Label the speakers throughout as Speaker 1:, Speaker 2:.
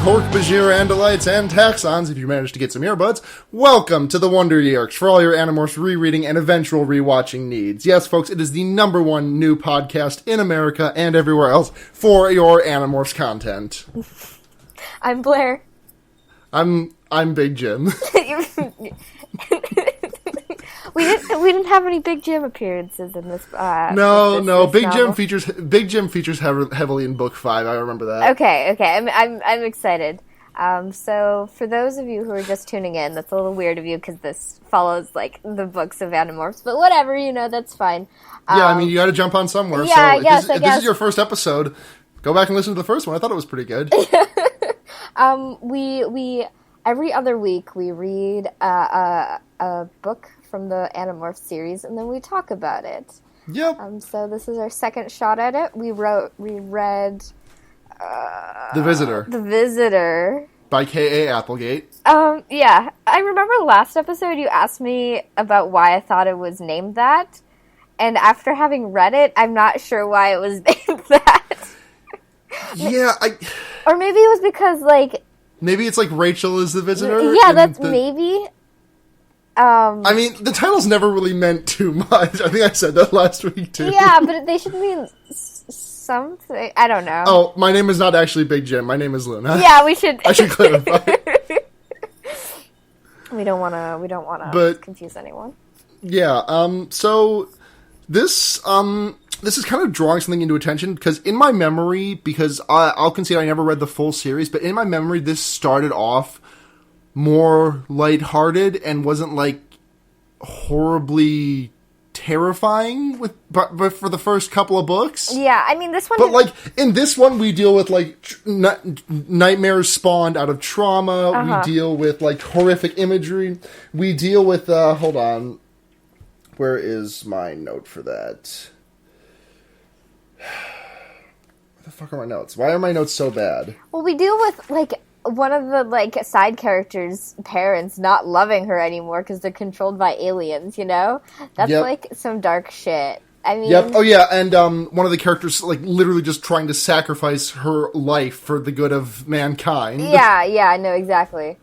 Speaker 1: Cork, Bajir, Andalites, and Taxons, if you managed to get some earbuds, welcome to the Wonder Years for all your Animorphs rereading and eventual rewatching needs. Yes, folks, it is the #1 new podcast in America and everywhere else for your Animorphs content.
Speaker 2: I'm Blair.
Speaker 1: I'm Big Jim.
Speaker 2: We didn't have any Big Jim appearances in this.
Speaker 1: No.
Speaker 2: Big
Speaker 1: Jim features heavily in book 5. I remember that.
Speaker 2: Okay. I'm excited. So for those of you who are just tuning in, that's a little weird of you because this follows like the books of Animorphs, but whatever, that's fine.
Speaker 1: Yeah, I mean, you got to jump on somewhere.
Speaker 2: Yeah,
Speaker 1: so
Speaker 2: I guess.
Speaker 1: If this is your first episode, go back and listen to the first one. I thought it was pretty good.
Speaker 2: We every other week we read a book from the Animorphs series, and then we talk about it.
Speaker 1: Yep.
Speaker 2: So this is our second shot at it. We read
Speaker 1: The Visitor.
Speaker 2: The Visitor.
Speaker 1: By K.A. Applegate.
Speaker 2: Yeah. I remember last episode you asked me about why I thought it was named that, and after having read it, I'm not sure why it was named that.
Speaker 1: Yeah,
Speaker 2: Or maybe it was because, like...
Speaker 1: Maybe it's like Rachel is the visitor?
Speaker 2: Yeah, that's maybe...
Speaker 1: I mean, the title's never really meant too much. I think I said that last week, too.
Speaker 2: Yeah, but they should mean something. I don't know.
Speaker 1: Oh, my name is not actually Big Jim. My name is Luna.
Speaker 2: Yeah, we should...
Speaker 1: I should clarify.
Speaker 2: We don't want to confuse anyone.
Speaker 1: Yeah, so this is kind of drawing something into attention, because in my memory, because I'll concede I never read the full series, but in my memory, this started off more lighthearted and wasn't like horribly terrifying but for the first couple of books.
Speaker 2: Yeah, I mean this one.
Speaker 1: But like in this one, we deal with like nightmares spawned out of trauma.
Speaker 2: Uh-huh.
Speaker 1: We deal with like horrific imagery. We deal with hold on, where is my note for that? What the fuck are my notes? Why are my notes so bad?
Speaker 2: Well, we deal with like one of the like side characters' parents not loving her anymore because they're controlled by aliens. That's like some dark shit. I mean,
Speaker 1: yep. Oh yeah, and one of the characters like literally just trying to sacrifice her life for the good of mankind.
Speaker 2: Yeah, I know exactly.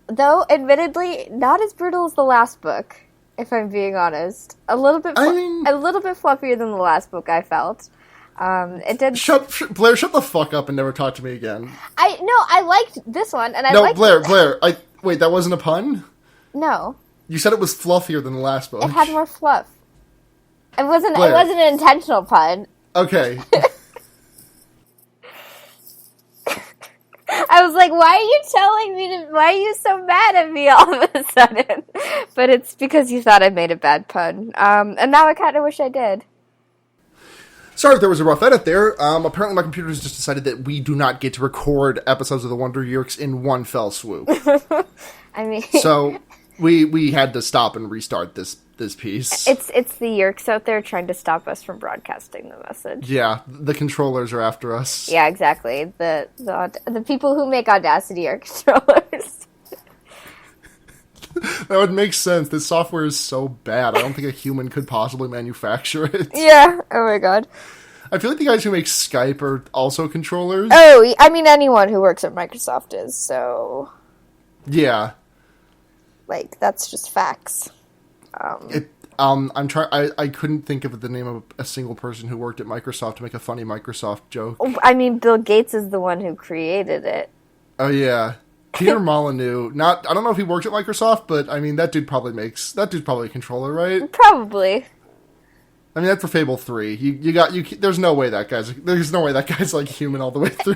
Speaker 2: Though, admittedly, not as brutal as the last book. If I'm being honest, a little bit fluffier than the last book. I felt. It did.
Speaker 1: Blair, shut the fuck up and never talk to me again.
Speaker 2: I liked this one, and
Speaker 1: Blair. Wait, that wasn't a pun?
Speaker 2: No.
Speaker 1: You said it was fluffier than the last book.
Speaker 2: It had more fluff. It wasn't.
Speaker 1: Blair.
Speaker 2: It wasn't an intentional pun.
Speaker 1: Okay.
Speaker 2: I was like, why are you telling me to... Why are you so mad at me all of a sudden? But it's because you thought I made a bad pun. And now I kind of wish I did.
Speaker 1: Sorry if there was a rough edit there. Apparently my computer has just decided that we do not get to record episodes of the Wonder Years in one fell swoop.
Speaker 2: I mean...
Speaker 1: So, we had to stop and restart this piece.
Speaker 2: It's the Yerks out there trying to stop us from broadcasting the message.
Speaker 1: Yeah, the controllers are after us.
Speaker 2: Yeah, exactly. The people who make Audacity are controllers.
Speaker 1: That would make sense. This software is so bad. I don't think a human could possibly manufacture it.
Speaker 2: Yeah. Oh my god.
Speaker 1: I feel like the guys who make Skype are also controllers.
Speaker 2: Oh, I mean anyone who works at Microsoft is, so...
Speaker 1: Yeah.
Speaker 2: Like, that's just facts.
Speaker 1: I'm trying. I couldn't think of the name of a single person who worked at Microsoft to make a funny Microsoft joke.
Speaker 2: I mean, Bill Gates is the one who created it.
Speaker 1: Oh yeah, Peter Molyneux. I don't know if he worked at Microsoft, but I mean that dude's probably a controller, right?
Speaker 2: Probably.
Speaker 1: I mean that's for Fable 3. There's no way that guy's like human all the way through.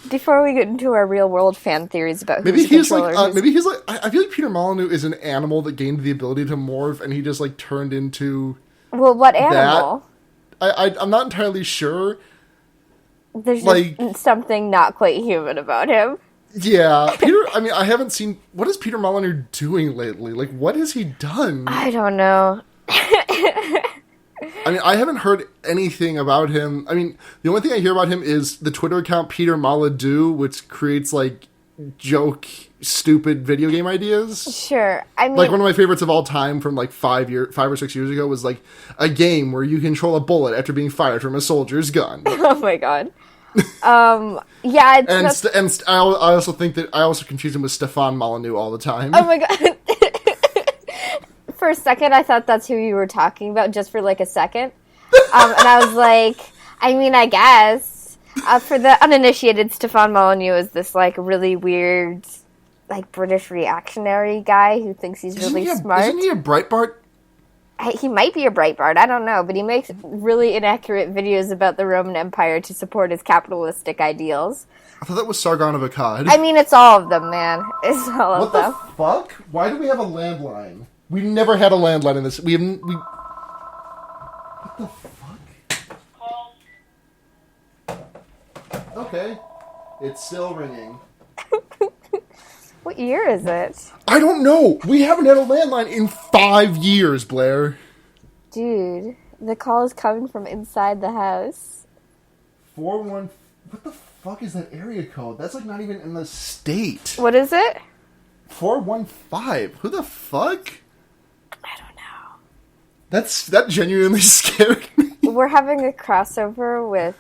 Speaker 2: Before we get into our real world fan theories about
Speaker 1: maybe he's like I feel like Peter Molyneux is an animal that gained the ability to morph, and he just like turned into.
Speaker 2: Well, what animal?
Speaker 1: I'm not entirely sure.
Speaker 2: There's just something not quite human about him.
Speaker 1: Yeah, Peter. I mean, I haven't seen. What is Peter Molyneux doing lately? Like, what has he done?
Speaker 2: I don't know.
Speaker 1: I mean, I haven't heard anything about him. I mean, the only thing I hear about him is the Twitter account Peter Molyneux, which creates, like, stupid video game ideas.
Speaker 2: Sure. I mean...
Speaker 1: Like, one of my favorites of all time from, like, 5 or 6 years ago was, like, a game where you control a bullet after being fired from a soldier's gun.
Speaker 2: Oh, my God. Yeah, it's
Speaker 1: I also think that I also confuse him with Stefan Molyneux all the time.
Speaker 2: Oh my god. For a second, I thought that's who you were talking about, just for like a second. And I was like, I mean, I guess. For the uninitiated, Stefan Molyneux is this like really weird, like British reactionary guy who thinks he's really smart.
Speaker 1: Isn't he a Breitbart?
Speaker 2: He might be a Breitbart, I don't know, but he makes really inaccurate videos about the Roman Empire to support his capitalistic ideals.
Speaker 1: I thought that was Sargon of Akkad.
Speaker 2: I mean, it's all of them, man. It's all of them.
Speaker 1: What the fuck? Why do we have a landline? We never had a landline in this. What the fuck? Okay. It's still ringing.
Speaker 2: What year is it?
Speaker 1: I don't know. We haven't had a landline in 5 years, Blair.
Speaker 2: Dude, the call is coming from inside the house.
Speaker 1: 41... What the fuck is that area code? That's like not even in the state.
Speaker 2: What is it?
Speaker 1: 415. Who the fuck?
Speaker 2: I don't know.
Speaker 1: That genuinely scared me.
Speaker 2: We're having a crossover with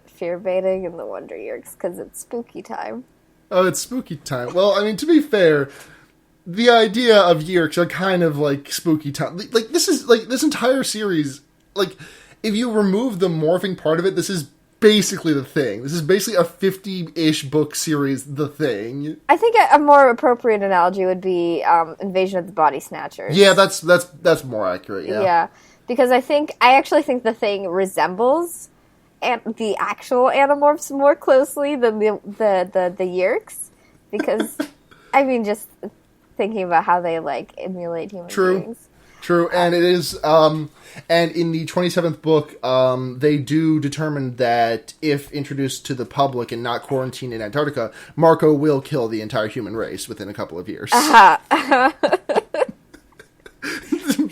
Speaker 2: fear baiting and the Wonder Years because it's spooky time.
Speaker 1: Oh, it's spooky time. Well, I mean, to be fair, the idea of Yeerks are kind of like spooky time. Like, this is, like, this entire series, like, if you remove the morphing part of it, this is basically The Thing. This is basically a 50-ish book series, The Thing.
Speaker 2: I think a more appropriate analogy would be Invasion of the Body Snatchers.
Speaker 1: Yeah, that's more accurate, yeah.
Speaker 2: Yeah, because I actually think The Thing resembles the actual Animorphs more closely than the Yeerks, because I mean, just thinking about how they like emulate human beings.
Speaker 1: True, and it is, and in the 27th book, they do determine that if introduced to the public and not quarantined in Antarctica, Marco will kill the entire human race within a couple of years.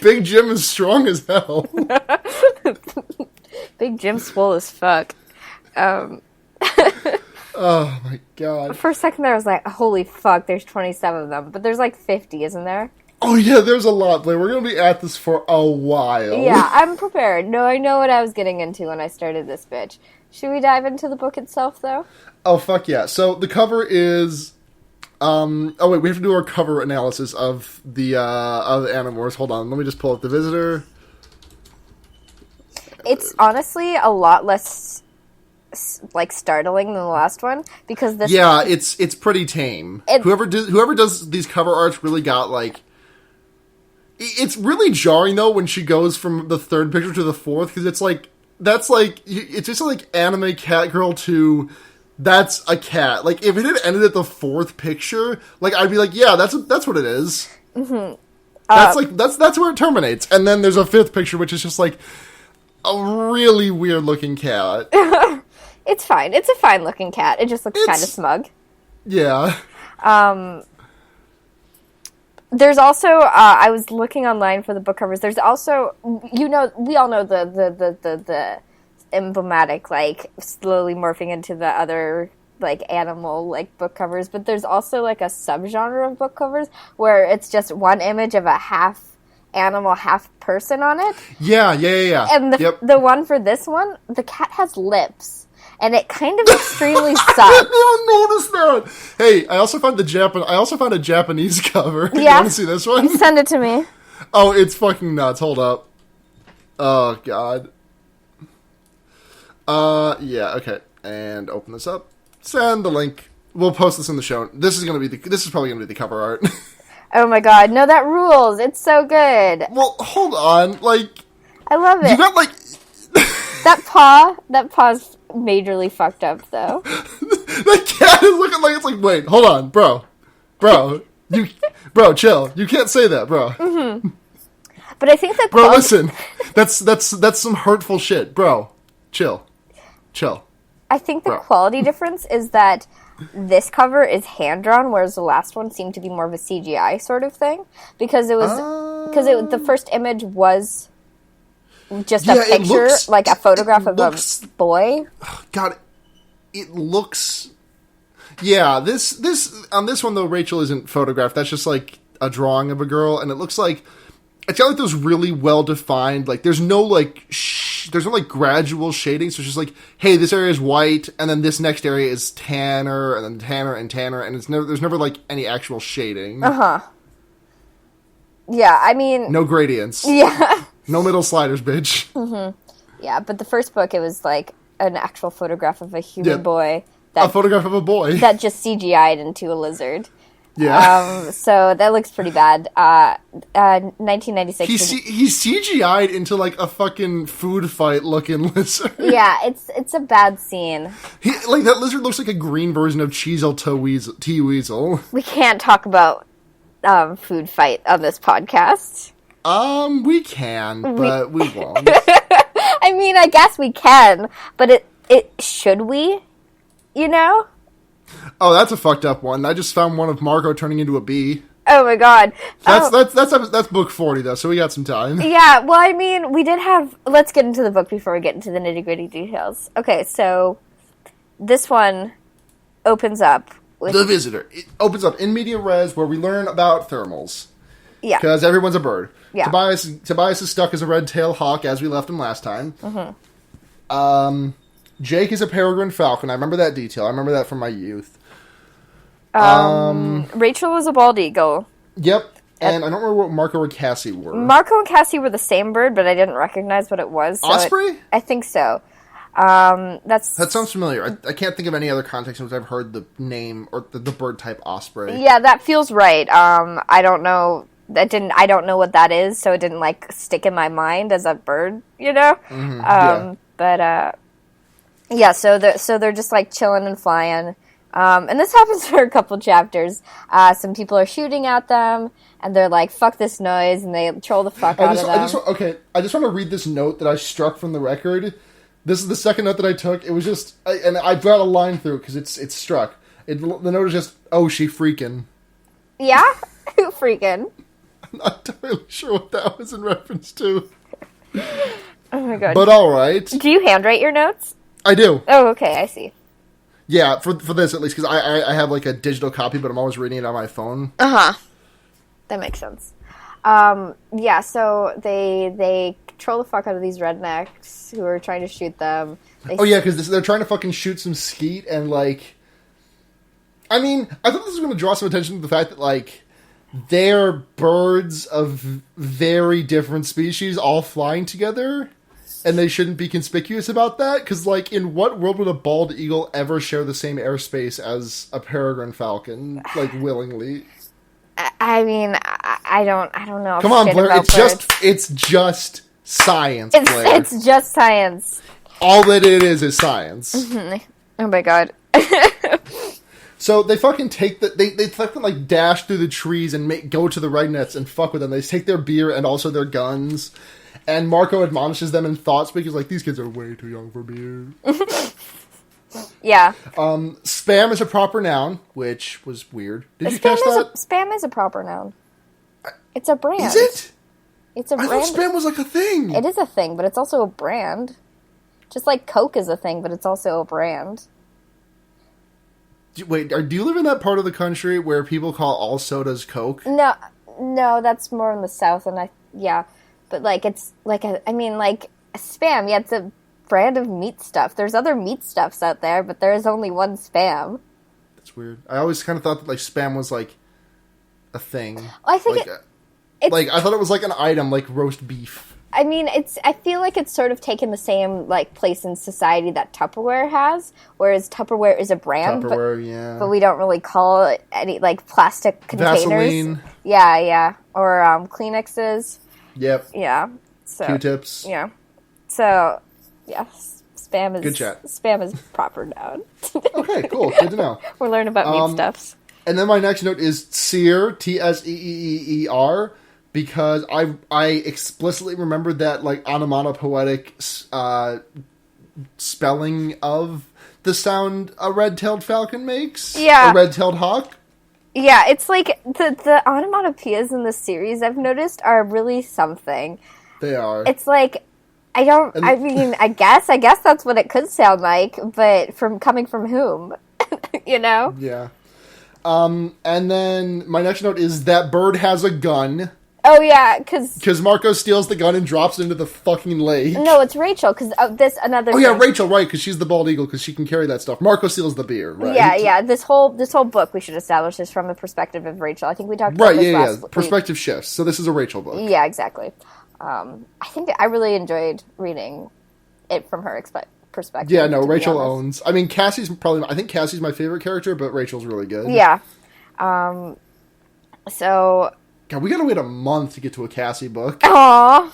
Speaker 1: Big Jim is strong as hell.
Speaker 2: Big Jim swole as fuck.
Speaker 1: Oh my god.
Speaker 2: For a second there I was like, holy fuck, there's 27 of them. But there's like 50, isn't there?
Speaker 1: Oh yeah, there's a lot, Blair. We're going to be at this for a while.
Speaker 2: Yeah, I'm prepared. No, I know what I was getting into when I started this bitch. Should we dive into the book itself, though?
Speaker 1: Oh, fuck yeah. So the cover is... oh wait, we have to do our cover analysis of the Animorphs. Hold on, let me just pull up the Visitor.
Speaker 2: It's honestly a lot less like startling than the last one because this.
Speaker 1: Yeah, it's pretty tame. Whoever does these cover arts really got like. It's really jarring though when she goes from the third picture to the fourth because it's like it's just like anime cat girl to that's a cat. Like if it had ended at the fourth picture, like I'd be like, yeah, that's what it is. Mm-hmm. That's where it terminates, and then there's a fifth picture which is just like. A really weird looking cat.
Speaker 2: It's fine. It's a fine looking cat. It just looks kind of smug.
Speaker 1: Yeah.
Speaker 2: There's also I was looking online for the book covers. There's also we all know the emblematic like slowly morphing into the other like animal like book covers, but there's also like a subgenre of book covers where it's just one image of a half animal, half person on it.
Speaker 1: Yeah.
Speaker 2: And the one for this one, the cat has lips, and it kind of extremely sucks. I
Speaker 1: didn't notice that. Hey, I also found a Japanese cover. Yeah. You want to see this one?
Speaker 2: Send it to me.
Speaker 1: Oh, it's fucking nuts. Hold up. Oh god. Yeah. Okay. And open this up. Send the link. We'll post this in the show. This is probably gonna be the cover art.
Speaker 2: Oh my god, no, that rules. It's so good.
Speaker 1: Well, hold on. Like,
Speaker 2: I love it.
Speaker 1: You got, like...
Speaker 2: That paw's majorly fucked up, though.
Speaker 1: The cat is looking like, it's like, wait, hold on, bro, chill. You can't say that, bro. Mm-hmm.
Speaker 2: But I think that...
Speaker 1: Bro, listen, that's some hurtful shit. Bro, chill.
Speaker 2: I think the quality difference is that this cover is hand-drawn, whereas the last one seemed to be more of a CGI sort of thing. Because it was... the first image was just a picture, like a photograph of a boy.
Speaker 1: God, it looks... Yeah, this on this one, though, Rachel isn't photographed. That's just, like, a drawing of a girl, and it looks like... It's got, like, those really well-defined... Like, there's no, like... there's no like gradual shading. So it's just like, hey, this area is white, and then this next area is tanner, and then tanner and tanner, and there's never like any actual shading.
Speaker 2: Yeah, I mean,
Speaker 1: no gradients.
Speaker 2: Yeah.
Speaker 1: No middle sliders, bitch.
Speaker 2: Yeah, but the first book, it was like an actual photograph of a human boy.
Speaker 1: A photograph of a boy
Speaker 2: that just CGI'd into a lizard.
Speaker 1: Yeah.
Speaker 2: So that looks pretty bad. 1996.
Speaker 1: He CGI'd into like a fucking food fight looking lizard.
Speaker 2: Yeah, it's a bad scene.
Speaker 1: Like that lizard looks like a green version of Cheezel T Weasel.
Speaker 2: We can't talk about food fight on this podcast.
Speaker 1: We can, but we won't.
Speaker 2: I mean, I guess we can, but it should we? You know?
Speaker 1: Oh, that's a fucked up one. I just found one of Marco turning into a bee.
Speaker 2: Oh my god.
Speaker 1: That's book 40 though, so we got some time.
Speaker 2: Yeah, well, I mean, we did have... Let's get into the book before we get into the nitty-gritty details. Okay, so this one opens up with...
Speaker 1: The Visitor. It opens up in media res, where we learn about thermals.
Speaker 2: Yeah.
Speaker 1: Because everyone's a bird.
Speaker 2: Yeah.
Speaker 1: Tobias is stuck as a red-tailed hawk, as we left him last time. Jake is a peregrine falcon. I remember that detail. I remember that from my youth.
Speaker 2: Rachel is a bald eagle.
Speaker 1: Yep. And I don't remember what Marco or Cassie were.
Speaker 2: Marco and Cassie were the same bird, but I didn't recognize what it was. So
Speaker 1: Osprey?
Speaker 2: I think so. That
Speaker 1: sounds familiar. I can't think of any other context in which I've heard the name or the bird type osprey.
Speaker 2: Yeah, that feels right. I don't know. I don't know what that is, so it didn't like stick in my mind as a bird, you know. But yeah. So they're just like chilling and flying. And this happens for a couple chapters. Some people are shooting at them, and they're like, "Fuck this noise," and they troll the fuck out of them.
Speaker 1: I just want to read this note that I struck from the record. This is the second note that I took. It was just, and I got a line through it because it's struck. The note is just, "Oh, she freaking."
Speaker 2: Yeah, who freaking?
Speaker 1: I'm not entirely sure what that was in reference to.
Speaker 2: Oh my god!
Speaker 1: But all right.
Speaker 2: Do you handwrite your notes?
Speaker 1: I do.
Speaker 2: Oh, okay, I see.
Speaker 1: Yeah, for this at least, because I have like a digital copy, but I'm always reading it on my phone.
Speaker 2: That makes sense. Yeah, so they troll the fuck out of these rednecks who are trying to shoot them.
Speaker 1: Because they're trying to fucking shoot some skeet, and like, I mean, I thought this was going to draw some attention to the fact that like they're birds of very different species all flying together. And they shouldn't be conspicuous about that, because, like, in what world would a bald eagle ever share the same airspace as a peregrine falcon, like, willingly?
Speaker 2: I mean, I don't know.
Speaker 1: Come on, Blair, it's just science, Blair.
Speaker 2: It's just science.
Speaker 1: All that it is science.
Speaker 2: Oh my god.
Speaker 1: So they fucking take they fucking, like, dash through the trees and go to the rednecks and fuck with them. They take their beer and also their guns. And Marco admonishes them in thought speak. He's like, these kids are way too young for beer.
Speaker 2: Yeah.
Speaker 1: Spam is a proper noun, which was weird. Did you catch that?
Speaker 2: Spam is a proper noun. It's a brand.
Speaker 1: Is it?
Speaker 2: It's a brand.
Speaker 1: I thought spam was like a thing.
Speaker 2: It is a thing, but it's also a brand. Just like Coke is a thing, but it's also a brand.
Speaker 1: Wait, do you live in that part of the country where people call all sodas Coke?
Speaker 2: No, that's more in the South, and yeah. But, like, it's, like, like, Spam, yeah, it's a brand of meat stuff. There's other meat stuffs out there, but there is only one Spam.
Speaker 1: That's weird. I always kind of thought that, like, Spam was, like, a thing.
Speaker 2: Well, I think
Speaker 1: like, I thought it was, like, an item, like roast beef.
Speaker 2: I mean, I feel like it's sort of taken the same, like, place in society that Tupperware has, whereas Tupperware is a brand.
Speaker 1: Tupperware,
Speaker 2: but we don't really call it any, like, plastic containers.
Speaker 1: Vaseline.
Speaker 2: Yeah. Or, Kleenexes.
Speaker 1: Yep.
Speaker 2: Yeah. So,
Speaker 1: Q-tips.
Speaker 2: Yeah. So, yeah, Spam is...
Speaker 1: Good chat.
Speaker 2: Spam is proper noun.
Speaker 1: Okay, cool. Good to know.
Speaker 2: We're learning about meat stuffs.
Speaker 1: And then my next note is Tseer, Tseeer, because I explicitly remembered that, like, onomatopoetic spelling of the sound a red-tailed falcon makes.
Speaker 2: Yeah.
Speaker 1: A red-tailed hawk.
Speaker 2: Yeah, it's like the onomatopoeias in this series I've noticed are really something.
Speaker 1: They are.
Speaker 2: It's like I guess that's what it could sound like, but coming from whom? You know?
Speaker 1: Yeah. And then my next note is that bird has a gun.
Speaker 2: Oh, yeah, because...
Speaker 1: Because Marco steals the gun and drops it into the fucking lake.
Speaker 2: No, it's Rachel, because this another
Speaker 1: Oh,
Speaker 2: thing.
Speaker 1: yeah, Rachel, right, because she's the bald eagle, because she can carry that stuff. Marco steals the beer, right?
Speaker 2: Yeah, this whole book we should establish is from the perspective of Rachel. I think we talked about this last week.
Speaker 1: Perspective shifts, so this is a Rachel book.
Speaker 2: Yeah, exactly. I think I really enjoyed reading it from her perspective.
Speaker 1: Yeah, no, Rachel owns. I mean, I think Cassie's my favorite character, but Rachel's really good.
Speaker 2: Yeah. So...
Speaker 1: God, we gotta wait a month to get to a Cassie book.
Speaker 2: Aww.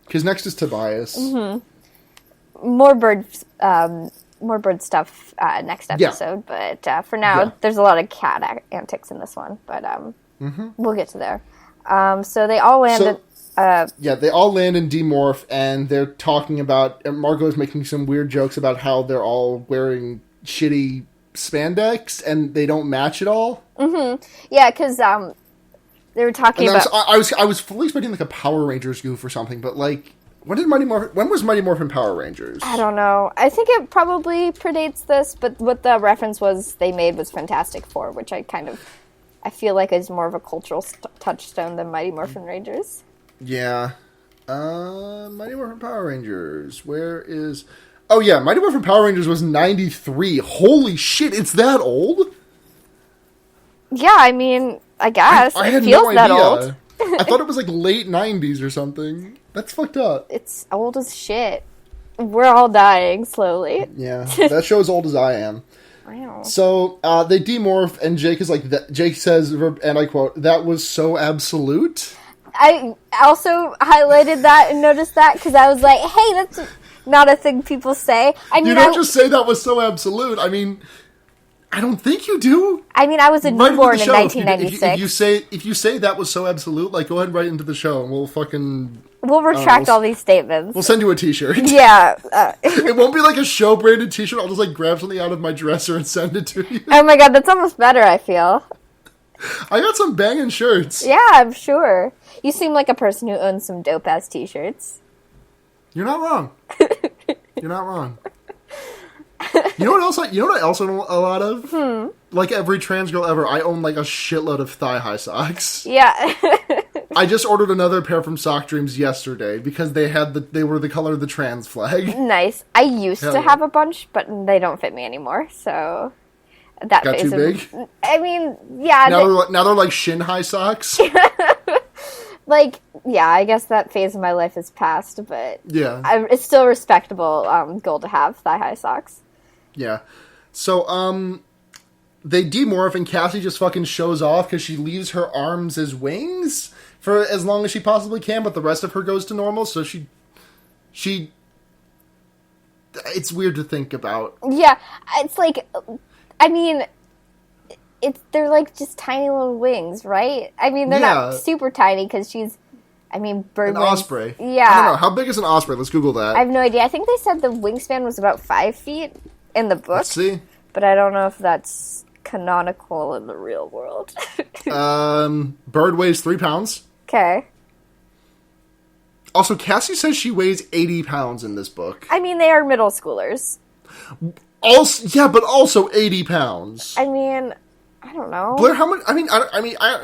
Speaker 1: Because next is Tobias.
Speaker 2: Mm-hmm. More bird stuff next episode. Yeah. But for now, there's a lot of cat antics in this one. But we'll get to there. So they all land...
Speaker 1: they all land in Demorph, and they're talking about... Margot's making some weird jokes about how they're all wearing shitty spandex, and they don't match at all.
Speaker 2: Mm-hmm. Yeah, because... they were talking about...
Speaker 1: I was fully expecting like a Power Rangers goof or something, but like, when was Mighty Morphin Power Rangers?
Speaker 2: I don't know. I think it probably predates this, but what the reference they made was Fantastic Four, which I feel like is more of a cultural touchstone than Mighty Morphin Rangers.
Speaker 1: Yeah. Mighty Morphin Power Rangers. Where is... Oh yeah, Mighty Morphin Power Rangers was 93. Holy shit, it's that old?
Speaker 2: Yeah, I mean... I guess.
Speaker 1: I had
Speaker 2: feels
Speaker 1: no
Speaker 2: that
Speaker 1: idea.
Speaker 2: old.
Speaker 1: I thought it was like late 90s or something. That's fucked up.
Speaker 2: It's old as shit. We're all dying slowly.
Speaker 1: Yeah, that show's old as I am.
Speaker 2: I know.
Speaker 1: So, they demorph, and Jake is like, Jake says, and I quote, "That was so absolute."
Speaker 2: I also highlighted that and noticed that, because I was like, hey, that's not a thing people say. I mean,
Speaker 1: you don't just say that was so absolute. I mean... I don't think you do.
Speaker 2: I mean, I was a newborn in 1996.
Speaker 1: If you say that was so absolute, like, go ahead and write into the show, and
Speaker 2: we'll retract all these statements.
Speaker 1: We'll send you a T-shirt.
Speaker 2: Yeah.
Speaker 1: It won't be like a show branded T-shirt. I'll just like grab something out of my dresser and send it to you.
Speaker 2: Oh my god, that's almost better. I feel.
Speaker 1: I got some banging shirts.
Speaker 2: Yeah, I'm sure. You seem like a person who owns some dope ass T-shirts.
Speaker 1: You're not wrong. You're not wrong. You know what else? You know what I also own a lot of? Like every trans girl ever, I own like a shitload of thigh-high socks.
Speaker 2: Yeah.
Speaker 1: I just ordered another pair from Sock Dreams yesterday because they were the color of the trans flag.
Speaker 2: Nice. I used to have a bunch, but they don't fit me anymore. So that
Speaker 1: got too big.
Speaker 2: I mean, yeah.
Speaker 1: Now they're like shin-high socks.
Speaker 2: Like, yeah, I guess that phase of my life is past, but
Speaker 1: yeah,
Speaker 2: it's still a respectable goal to have thigh-high socks.
Speaker 1: Yeah. So, they demorph and Cassie just fucking shows off because she leaves her arms as wings for as long as she possibly can, but the rest of her goes to normal, so she... It's weird to think about.
Speaker 2: Yeah, it's like... I mean... They're like just tiny little wings, right? I mean, they're not super tiny because she's... I mean, bird
Speaker 1: an
Speaker 2: wings.
Speaker 1: osprey.
Speaker 2: Yeah.
Speaker 1: I don't know. How big is an osprey? Let's Google that.
Speaker 2: I have no idea. I think they said the wingspan was about 5 feet in the book.
Speaker 1: Let's see.
Speaker 2: But I don't know if that's canonical in the real world.
Speaker 1: Bird weighs 3 pounds.
Speaker 2: Okay.
Speaker 1: Also, Cassie says she weighs 80 pounds in this book.
Speaker 2: I mean, they are middle schoolers.
Speaker 1: But also 80 pounds.
Speaker 2: I mean... I don't know.
Speaker 1: Blair, how much... I mean,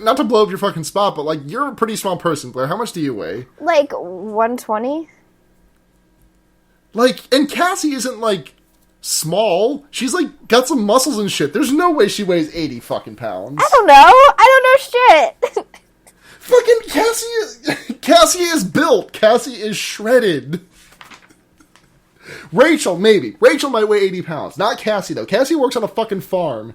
Speaker 1: not to blow up your fucking spot, but, like, you're a pretty small person, Blair. How much do you weigh?
Speaker 2: Like, 120?
Speaker 1: Like, and Cassie isn't, like, small. She's, like, got some muscles and shit. There's no way she weighs 80 fucking pounds.
Speaker 2: I don't know. I don't know shit.
Speaker 1: Fucking Cassie is built. Cassie is shredded. Rachel, maybe. Rachel might weigh 80 pounds. Not Cassie, though. Cassie works on a fucking farm.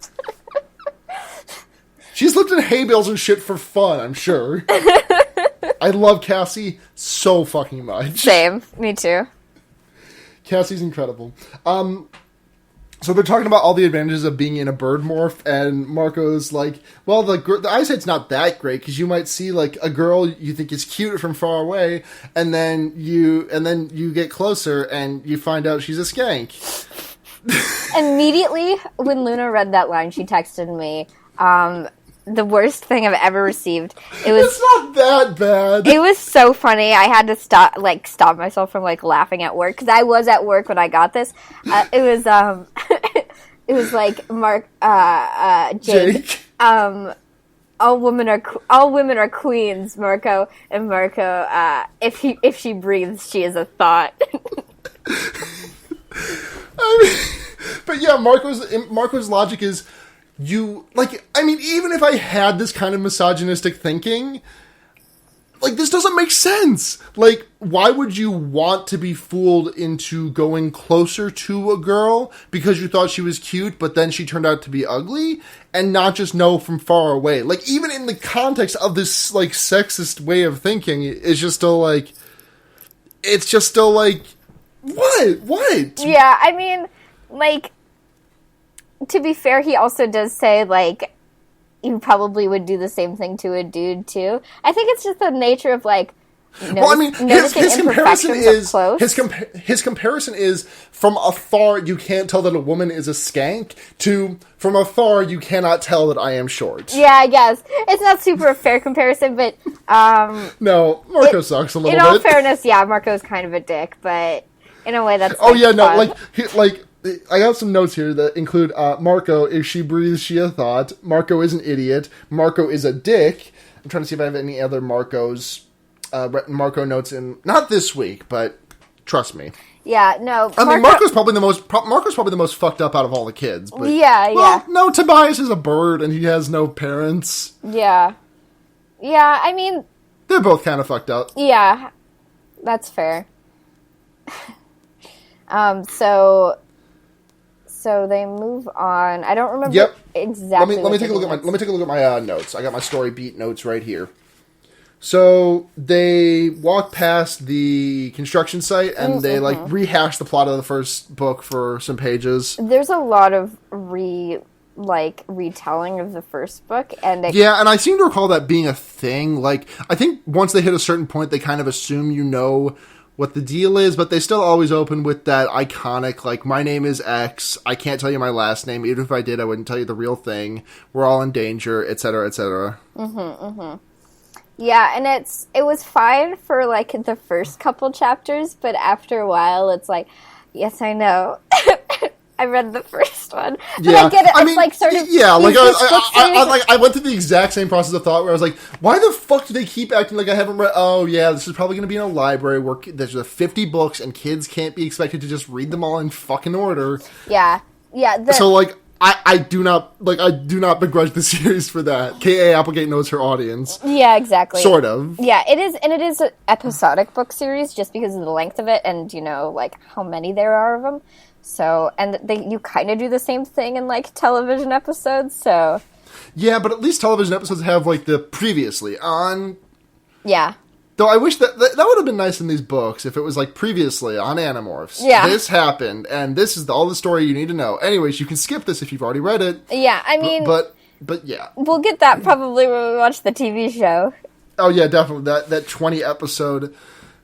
Speaker 1: She's lifting hay bales and shit for fun, I'm sure. I love Cassie so fucking much.
Speaker 2: Same. Me too.
Speaker 1: Cassie's incredible. So they're talking about all the advantages of being in a bird morph, and Marco's like, well, the eyesight's not that great, because you might see, like, a girl you think is cute from far away, and then you get closer, and you find out she's a skank.
Speaker 2: Immediately, when Luna read that line, she texted me, the worst thing I've ever received.
Speaker 1: It's not that bad.
Speaker 2: It was so funny. I had to stop myself from laughing at work because I was at work when I got this. It was like Mark, Jake. all women are queens, Marco, and Marco, if she breathes, she is a thought.
Speaker 1: But yeah, Marco's logic is, even if I had this kind of misogynistic thinking, this doesn't make sense. Why would you want to be fooled into going closer to a girl because you thought she was cute, but then she turned out to be ugly, and not just know from far away? Even in the context of this, sexist way of thinking, it's just still, what? What?
Speaker 2: Yeah, I mean, to be fair, he also does say, you probably would do the same thing to a dude, too. I think it's just the nature of,
Speaker 1: his comparison is
Speaker 2: close.
Speaker 1: His comparison is from afar you can't tell that a woman is a skank to from afar you cannot tell that I am short.
Speaker 2: Yeah, I guess it's not super a fair comparison, but
Speaker 1: no, Marco sucks a little bit.
Speaker 2: In all fairness, yeah, Marco's kind of a dick, but in a way that's
Speaker 1: fun. I have some notes here that include Marco, if she breathes, she a thought. Marco is an idiot. Marco is a dick. I'm trying to see if I have any other Marcos. Marco notes in, not this week, but trust me.
Speaker 2: Yeah, no.
Speaker 1: Marco's probably the most fucked up out of all the kids. But,
Speaker 2: yeah.
Speaker 1: No, Tobias is a bird and he has no parents.
Speaker 2: Yeah. Yeah, I mean,
Speaker 1: they're both kind of fucked up.
Speaker 2: Yeah, that's fair. So they move on. I don't remember exactly.
Speaker 1: Let me take a look at my notes. I got my story beat notes right here. So they walk past the construction site and they rehash the plot of the first book for some pages.
Speaker 2: There's a lot of retelling of the first book, and
Speaker 1: and I seem to recall that being a thing. I think once they hit a certain point, they kind of assume you know what the deal is, but they still always open with that iconic, my name is X, I can't tell you my last name, even if I did, I wouldn't tell you the real thing, we're all in danger, etc., etc.
Speaker 2: Yeah, and it was fine for, the first couple chapters, but after a while, it's yes, I know. I read the first one. But I get it. It's sort of...
Speaker 1: Yeah, I went through the exact same process of thought where I was why the fuck do they keep acting like I haven't read... Oh, yeah, this is probably going to be in a library where there's 50 books and kids can't be expected to just read them all in fucking order.
Speaker 2: Yeah. Yeah.
Speaker 1: So, I do not begrudge the series for that. K.A. Applegate knows her audience.
Speaker 2: Yeah, exactly.
Speaker 1: Sort of.
Speaker 2: Yeah, it is an episodic book series just because of the length of it and, how many there are of them. So, and you kind of do the same thing in, television episodes, so...
Speaker 1: Yeah, but at least television episodes have, the previously on...
Speaker 2: Yeah.
Speaker 1: Though I wish that would have been nice in these books if it was, previously on Animorphs.
Speaker 2: Yeah.
Speaker 1: This happened, and this is all the story you need to know. Anyways, you can skip this if you've already read it.
Speaker 2: Yeah, I mean...
Speaker 1: But yeah.
Speaker 2: We'll get that probably when we watch the TV show.
Speaker 1: Oh, yeah, definitely. That 20-episode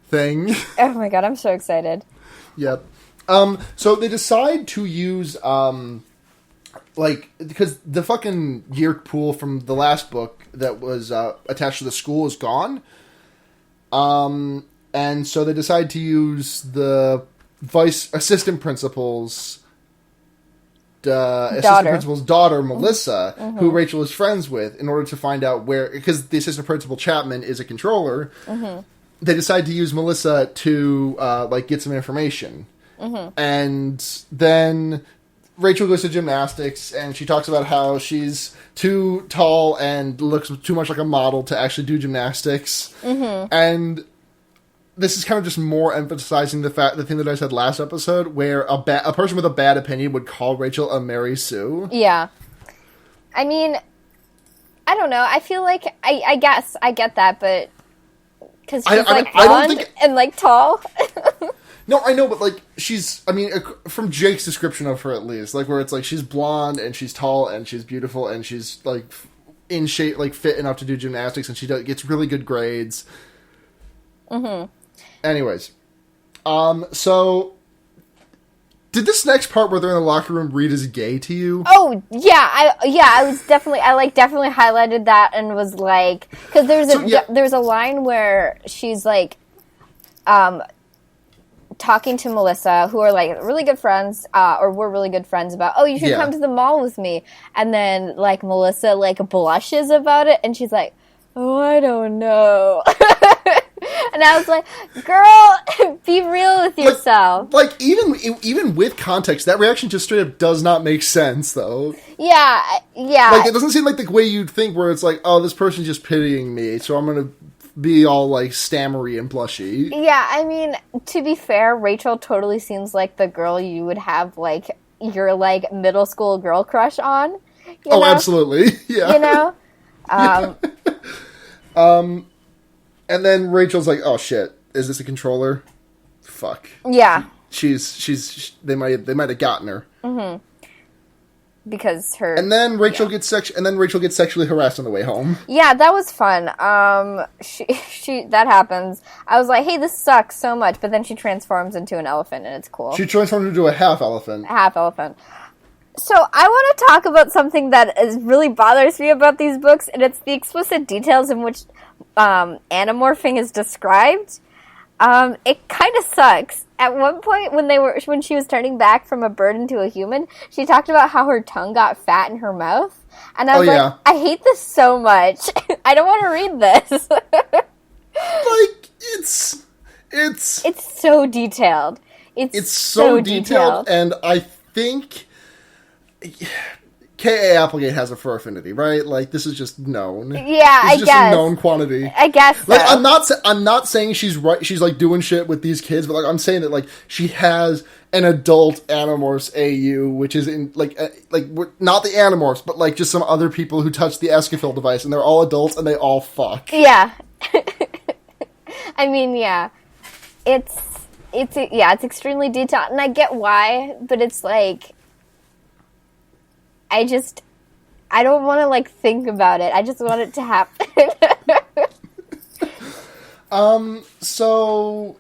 Speaker 1: thing.
Speaker 2: Oh, my God, I'm so excited.
Speaker 1: Yep. So they decide to use, because the fucking Yeerk pool from the last book that was attached to the school is gone. And so they decide to use the assistant principal's daughter, Melissa, who Rachel is friends with, in order to find out where, because the assistant principal, Chapman, is a controller. They decide to use Melissa to, get some information. And then Rachel goes to gymnastics, and she talks about how she's too tall and looks too much like a model to actually do gymnastics. And this is kind of just more emphasizing the thing that I said last episode, where a person with a bad opinion would call Rachel a Mary Sue. Yeah.
Speaker 2: I mean, I don't know. I feel like, I guess I get that, but... Because she's, blonde and, tall.
Speaker 1: No, I know, but, she's, from Jake's description of her, at least, where it's, she's blonde, and she's tall, and she's beautiful, and she's, in shape, fit enough to do gymnastics, and she gets really good grades. Anyways. So, did this next part where they're in the locker room read as gay to you?
Speaker 2: Oh, yeah, I was definitely, definitely highlighted that, and was because there's a line where she's, talking to Melissa, who are like really good friends, or were really good friends about, oh, you should come to the mall with me. And then like Melissa like blushes about it, and she's like, oh, I don't know. And I was like, girl, be real with yourself.
Speaker 1: Like even with context, that reaction just straight up does not make sense, though.
Speaker 2: Yeah.
Speaker 1: Like, it doesn't seem like the way you'd think, where it's like, oh, this person's just pitying me, so I'm gonna be all, like, stammery and blushy.
Speaker 2: Yeah, I mean, to be fair, Rachel totally seems like the girl you would have, like, your, like, middle school girl crush on. You know?
Speaker 1: Absolutely. Yeah.
Speaker 2: You know?
Speaker 1: And then Rachel's like, oh, shit, is this a controller? Fuck.
Speaker 2: Yeah.
Speaker 1: They might have gotten her.
Speaker 2: Mm-hmm. Because her...
Speaker 1: And then Rachel gets sexually harassed on the way home.
Speaker 2: Yeah, that was fun. That happens. I was like, hey, this sucks so much, but then she transforms into an elephant, and it's cool.
Speaker 1: She transforms into a half elephant.
Speaker 2: Half elephant. So I want to talk about something that really bothers me about these books, and it's the explicit details in which animorphing is described. It kind of sucks. At one point, when she was turning back from a bird into a human, she talked about how her tongue got fat in her mouth, and I was like, I hate this so much. I don't want to read this.
Speaker 1: Like, it's
Speaker 2: so detailed. It's so detailed,
Speaker 1: and I think K.A. Applegate has a fur affinity, right? Like, this is just known.
Speaker 2: Yeah,
Speaker 1: I guess. It's just a known quantity.
Speaker 2: I guess so.
Speaker 1: Like, I'm not saying she's right. She's, like, doing shit with these kids, but, like, I'm saying that, like, she has an adult Animorphs AU, which is in, like, not the Animorphs, but, like, just some other people who touch the Escafil device, and they're all adults, and they all fuck.
Speaker 2: Yeah. I mean, yeah. It's extremely detailed, and I get why, but it's, like... I don't want to, like, think about it. I just want it to happen.
Speaker 1: So,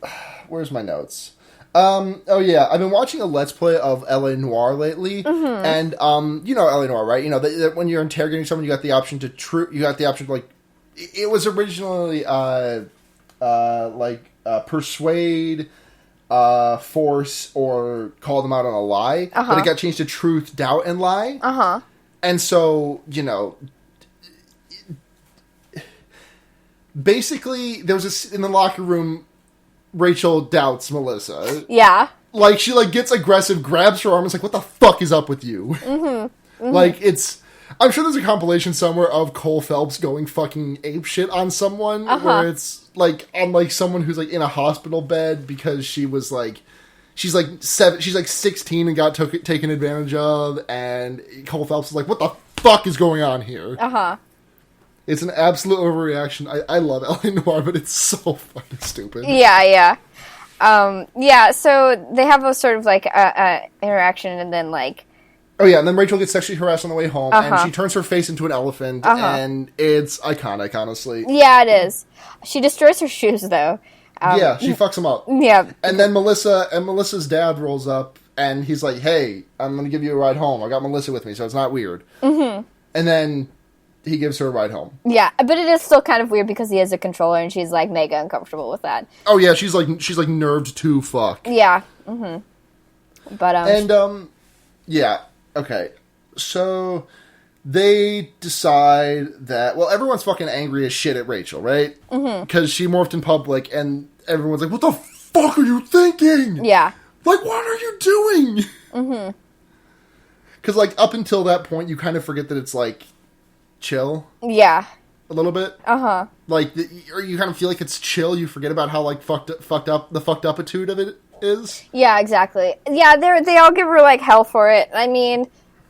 Speaker 1: where's my notes? Oh yeah, I've been watching a Let's Play of L.A. Noire lately, and, you know L.A. Noire, right? You know, that when you're interrogating someone, you got the option to, like, it was originally, persuade, force, or call them out on a lie, but it got changed to truth, doubt, and lie. And so, you know, basically, there was in the locker room, Rachel doubts Melissa.
Speaker 2: Yeah.
Speaker 1: Like, she, like, gets aggressive, grabs her arm, and is like, what the fuck is up with you? Like, I'm sure there's a compilation somewhere of Cole Phelps going fucking apeshit on someone, where it's, like, on, like, someone who's, like, in a hospital bed because she was, like, she's, like, 16 and got taken advantage of, and Cole Phelps is like, what the fuck is going on here? It's an absolute overreaction. I love L.A. Noire, but it's so fucking stupid.
Speaker 2: Yeah. So they have a sort of, like, interaction, and then, like...
Speaker 1: Oh, yeah, and then Rachel gets sexually harassed on the way home, and she turns her face into an elephant, and it's iconic, honestly.
Speaker 2: Yeah, it is. She destroys her shoes, though.
Speaker 1: Yeah, she fucks them up.
Speaker 2: Yeah.
Speaker 1: And then Melissa's dad rolls up, and he's like, hey, I'm going to give you a ride home. I got Melissa with me, so it's not weird. And then he gives her a ride home. Yeah,
Speaker 2: but it is still kind of weird because he has a controller, and she's, like, mega uncomfortable with that.
Speaker 1: Oh, yeah, she's nerved to fuck.
Speaker 2: Yeah. But,
Speaker 1: And, yeah. Okay, so they decide that, well, everyone's fucking angry as shit at Rachel, right? Because she morphed in public, and everyone's like, what the fuck are you thinking?
Speaker 2: Yeah.
Speaker 1: Like, what are you doing? Because, like, up until that point, you kind of forget that it's, like, chill.
Speaker 2: Yeah.
Speaker 1: A little bit. Like, or you kind of feel like it's chill, you forget about how, like, fucked up the fucked up-itude of it is. Yeah,
Speaker 2: exactly. Yeah, they all give her, like, hell for it. I mean,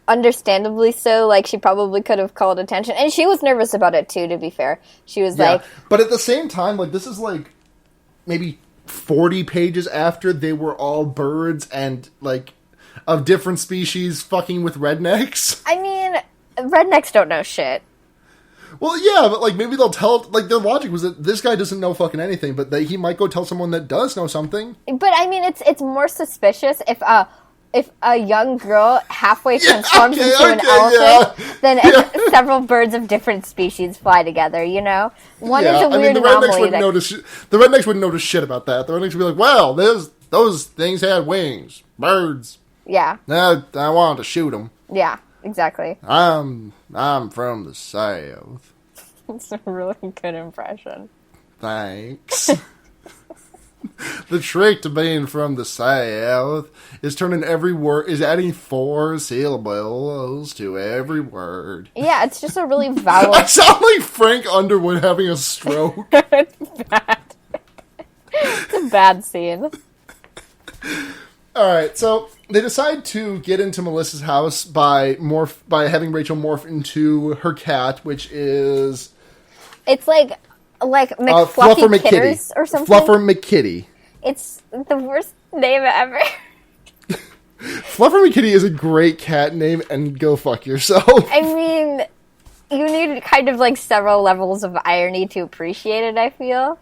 Speaker 2: understandably so. Like, she probably could have called attention. And she was nervous about it, too, to be fair. She was like...
Speaker 1: But at the same time, like, this is, like, maybe 40 pages after they were all birds and, like, of different species fucking with rednecks.
Speaker 2: I mean, rednecks don't know shit.
Speaker 1: Well, yeah, but, like, maybe they'll tell... Like, their logic was that this guy doesn't know fucking anything, but that he might go tell someone that does know something.
Speaker 2: But, I mean, it's more suspicious if a young girl halfway transforms into an elephant, then several birds of different species fly together, you know? One is a weird anomaly.
Speaker 1: The rednecks wouldn't notice shit about that. The rednecks would be like, well, those things had wings. Birds.
Speaker 2: Yeah.
Speaker 1: I wanted to shoot them.
Speaker 2: Yeah, exactly.
Speaker 1: I'm from the South.
Speaker 2: It's a really good impression.
Speaker 1: Thanks. The trick to being from the South is adding 4 syllables to every word.
Speaker 2: Yeah, it's just a really vowel.
Speaker 1: I sound like Frank Underwood having a stroke.
Speaker 2: It's bad. It's a bad scene.
Speaker 1: Alright, so they decide to get into Melissa's house by having Rachel morph into her cat, which is...
Speaker 2: It's like McFluffy
Speaker 1: Fluffer
Speaker 2: Kitters or something.
Speaker 1: Fluffer McKitty.
Speaker 2: It's the worst name ever.
Speaker 1: Fluffer McKitty is a great cat name, and go fuck yourself.
Speaker 2: I mean, you need kind of like several levels of irony to appreciate it, I feel.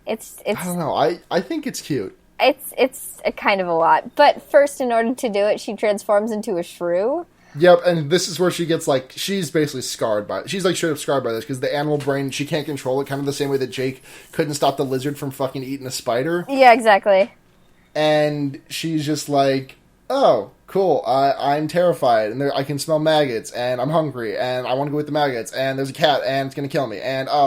Speaker 2: It's
Speaker 1: I don't know. I think it's cute.
Speaker 2: It's a kind of a lot. But first, in order to do it, she transforms into a shrew.
Speaker 1: Yep, and this is where she gets, like, she's basically scarred by it. She's, like, straight up scarred by this, because the animal brain, she can't control it, kind of the same way that Jake couldn't stop the lizard from fucking eating a spider.
Speaker 2: Yeah, exactly.
Speaker 1: And she's just like, oh, cool, I'm terrified, and I can smell maggots, and I'm hungry, and I want to go with the maggots, and there's a cat, and it's gonna kill me, and oh,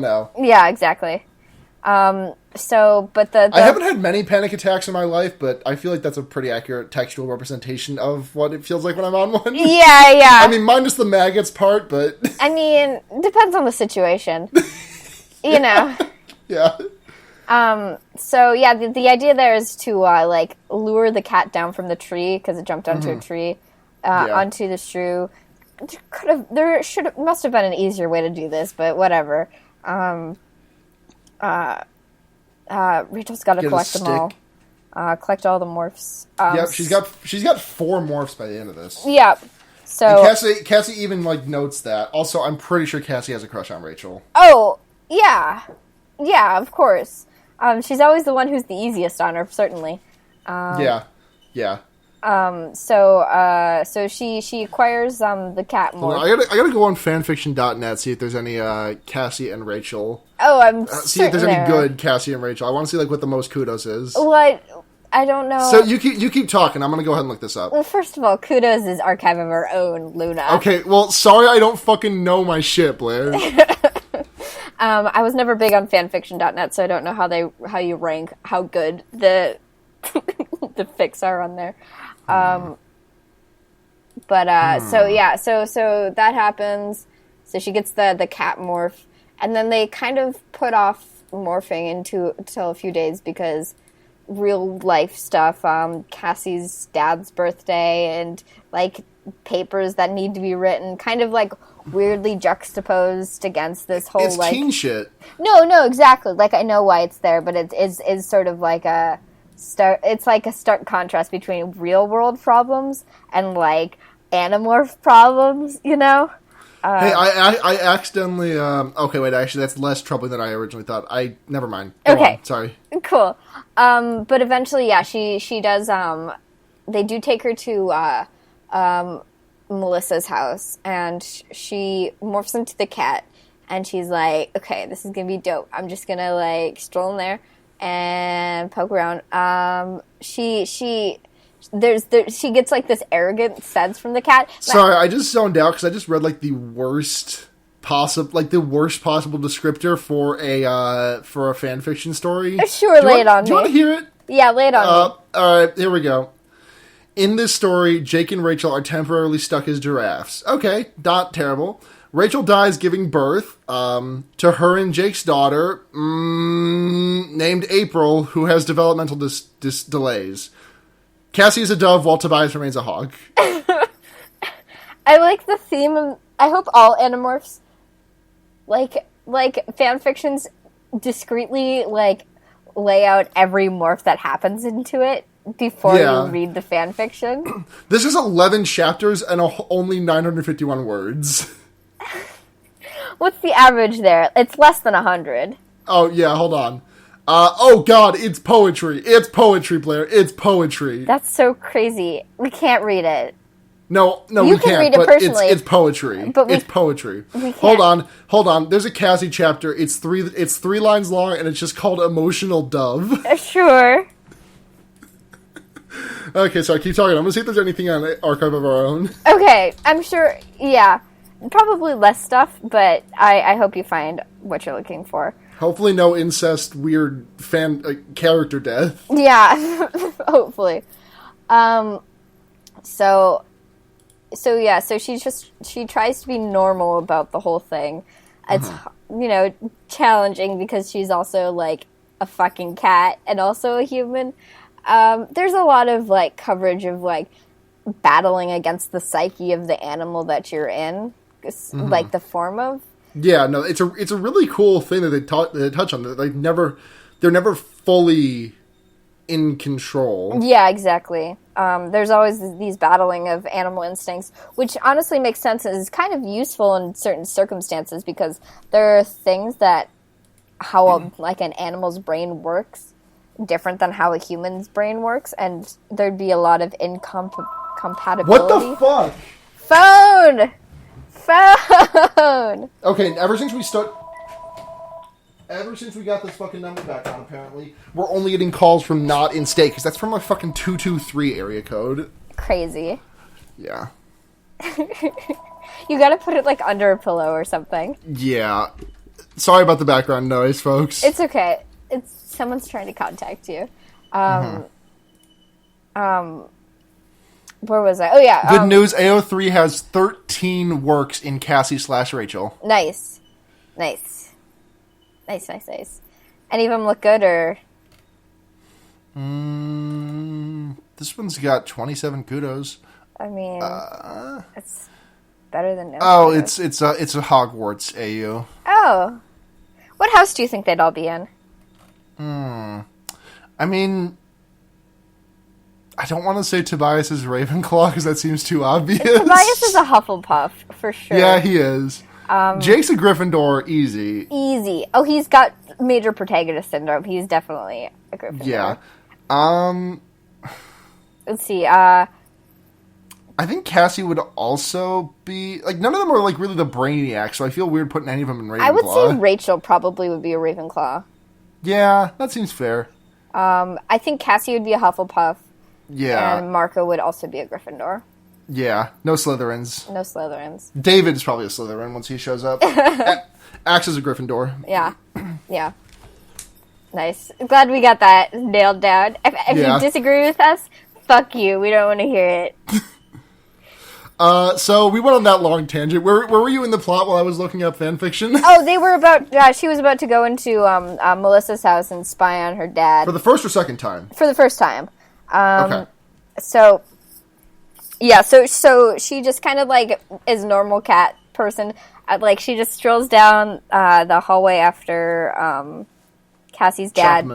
Speaker 1: no.
Speaker 2: Yeah, exactly. But
Speaker 1: I haven't had many panic attacks in my life, but I feel like that's a pretty accurate textual representation of what it feels like when I'm on one.
Speaker 2: Yeah.
Speaker 1: I mean, minus the maggots part, but...
Speaker 2: I mean, depends on the situation. You know.
Speaker 1: Yeah.
Speaker 2: So, yeah, the idea there is to, lure the cat down from the tree, because it jumped onto a tree, onto the shrew. Must have been an easier way to do this, but whatever. Rachel's got to collect them all. Collect all the morphs.
Speaker 1: Yep, she's got 4 morphs by the end of this.
Speaker 2: Yeah. So
Speaker 1: and Cassie even notes that. Also, I'm pretty sure Cassie has a crush on Rachel.
Speaker 2: Oh, yeah. Yeah, of course. She's always the one who's the easiest on her, certainly.
Speaker 1: Yeah.
Speaker 2: So she acquires the cat morph.
Speaker 1: I gotta go on fanfiction.net, see if there's any Cassie and Rachel.
Speaker 2: Oh, I'm
Speaker 1: see if there's any good Cassie and Rachel. I want to see what the most kudos is.
Speaker 2: What? I don't know.
Speaker 1: So you keep talking. I'm gonna go ahead and look this up.
Speaker 2: Well, first of all, kudos is archive of our own, Luna.
Speaker 1: Okay, well, sorry I don't fucking know my shit, Blair.
Speaker 2: I was never big on fanfiction.net, so I don't know how you rank how good the the fics are on there. So that happens. So she gets the cat morph, and then they kind of put off morphing until a few days because real life stuff, Cassie's dad's birthday, and papers that need to be written, kind of weirdly juxtaposed against this whole
Speaker 1: it's teen shit.
Speaker 2: No, exactly. I know why it's there, but it is sort of a stark contrast between real world problems and Animorph problems, you know?
Speaker 1: Hey, I accidentally, okay, wait, actually, that's less troubling than I originally thought. Never mind. Go
Speaker 2: okay.
Speaker 1: on, sorry.
Speaker 2: Cool. But eventually, yeah, she does, they do take her to, Melissa's house, and she morphs into the cat, and she's like, okay, this is gonna be dope. I'm just gonna, stroll in there and poke around. She gets this arrogant sense from the cat.
Speaker 1: Sorry, I just zoned out because I just read the worst possible descriptor for a fan fiction story.
Speaker 2: Sure, lay it on me.
Speaker 1: Do you want to hear it?
Speaker 2: Yeah, lay it on me.
Speaker 1: All right, here we go. In this story, Jake and Rachel are temporarily stuck as giraffes. Okay, not terrible. Rachel dies giving birth to her and Jake's daughter, named April, who has developmental delays. Cassie is a dove, while Tobias remains a hog.
Speaker 2: I like the theme of... I hope all Animorphs, fanfictions, discreetly, lay out every morph that happens into it before you read the fanfiction.
Speaker 1: This is 11 chapters and only 951 words.
Speaker 2: What's the average there? It's less than 100.
Speaker 1: Oh, yeah, hold on. Oh, God, it's poetry. It's poetry, Blair. It's poetry.
Speaker 2: That's so crazy. We can't read it.
Speaker 1: No,
Speaker 2: You
Speaker 1: we
Speaker 2: can
Speaker 1: can't.
Speaker 2: read it
Speaker 1: but
Speaker 2: personally,
Speaker 1: it's poetry.
Speaker 2: but
Speaker 1: it's poetry.
Speaker 2: we can't.
Speaker 1: Hold on. There's a Cassie chapter. It's three lines long, and it's just called "Emotional Dove."
Speaker 2: Sure.
Speaker 1: Okay, so I keep talking. I'm gonna see if there's anything on Archive of Our Own.
Speaker 2: Okay, I'm sure. Yeah, probably less stuff, but I hope you find what you're looking for.
Speaker 1: Hopefully, no incest, weird character death.
Speaker 2: Yeah, hopefully. So she tries to be normal about the whole thing. It's challenging because she's also like a fucking cat and also a human. There's a lot of like coverage of like battling against the psyche of the animal that you're in, like the form of. Yeah, no,
Speaker 1: it's a really cool thing that they touch on. They're never fully in control.
Speaker 2: Yeah, exactly. There's always these battling of animal instincts, which honestly makes sense and is kind of useful in certain circumstances because there are things that how like an animal's brain works different than how a human's brain works, and there'd be a lot of incompatibility.
Speaker 1: What the fuck?
Speaker 2: Phone.
Speaker 1: Okay, ever since we got this fucking number back on, apparently, we're only getting calls from not in state, because that's from a fucking 223 area code.
Speaker 2: Crazy.
Speaker 1: Yeah.
Speaker 2: You gotta put it, like, under a pillow or something.
Speaker 1: Yeah. Sorry about the background noise, folks.
Speaker 2: It's okay. Someone's trying to contact you. Where was I? Oh, yeah.
Speaker 1: Good news, AO3 has 13 works in Cassie/Rachel.
Speaker 2: Nice. Any of them look good, or?
Speaker 1: This one's got 27 kudos.
Speaker 2: I mean, it's better than no.
Speaker 1: Oh, kudos. it's a Hogwarts AU.
Speaker 2: Oh. What house do you think they'd all be in?
Speaker 1: I mean, I don't want to say Tobias is Ravenclaw because that seems too obvious.
Speaker 2: Tobias is a Hufflepuff, for sure.
Speaker 1: Yeah, he is. Jake's a Gryffindor, easy.
Speaker 2: Easy. Oh, he's got major protagonist syndrome. He's definitely a Gryffindor.
Speaker 1: Yeah.
Speaker 2: Let's see.
Speaker 1: I think Cassie would also be... Like, none of them are, like, really the brainiac, so I feel weird putting any of them in Ravenclaw.
Speaker 2: I would say Rachel probably would be a Ravenclaw.
Speaker 1: Yeah, that seems fair.
Speaker 2: I think Cassie would be a Hufflepuff.
Speaker 1: Yeah.
Speaker 2: And Marco would also be a Gryffindor.
Speaker 1: Yeah, no Slytherins.
Speaker 2: No Slytherins.
Speaker 1: David's probably a Slytherin once he shows up. Axe is a Gryffindor.
Speaker 2: Yeah. Yeah. Nice. Glad we got that nailed down. If you disagree with us, fuck you. We don't want to hear it.
Speaker 1: So we went on that long tangent. Where were you in the plot while I was looking up fanfiction?
Speaker 2: Oh, they were about... she was about to go into Melissa's house and spy on her dad.
Speaker 1: For the first or second time?
Speaker 2: For the first time.
Speaker 1: Okay.
Speaker 2: So... Yeah, so she just kind of, like, is normal cat person. Like, she just strolls down the hallway after Cassie's dad.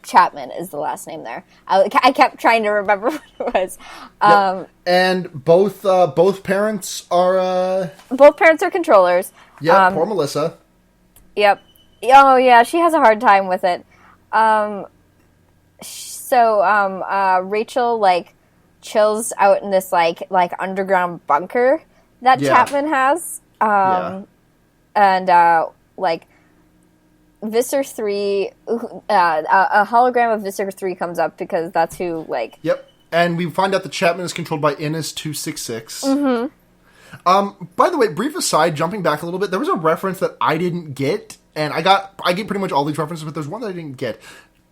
Speaker 2: Chapman is the last name there. I kept trying to remember what it was.
Speaker 1: Yep. And both parents are...
Speaker 2: Both parents are controllers.
Speaker 1: Yeah, poor Melissa.
Speaker 2: Yep. Oh, yeah, she has a hard time with it. Rachel, like... chills out in this like underground bunker that Chapman has, and like Visser 3, a hologram of Visser 3 comes up because that's who like.
Speaker 1: Yep, and we find out that Chapman is controlled by Innis 266. Mm-hmm. By the way, brief aside, jumping back a little bit, there was a reference that I didn't get, and I get pretty much all these references, but there's one that I didn't get.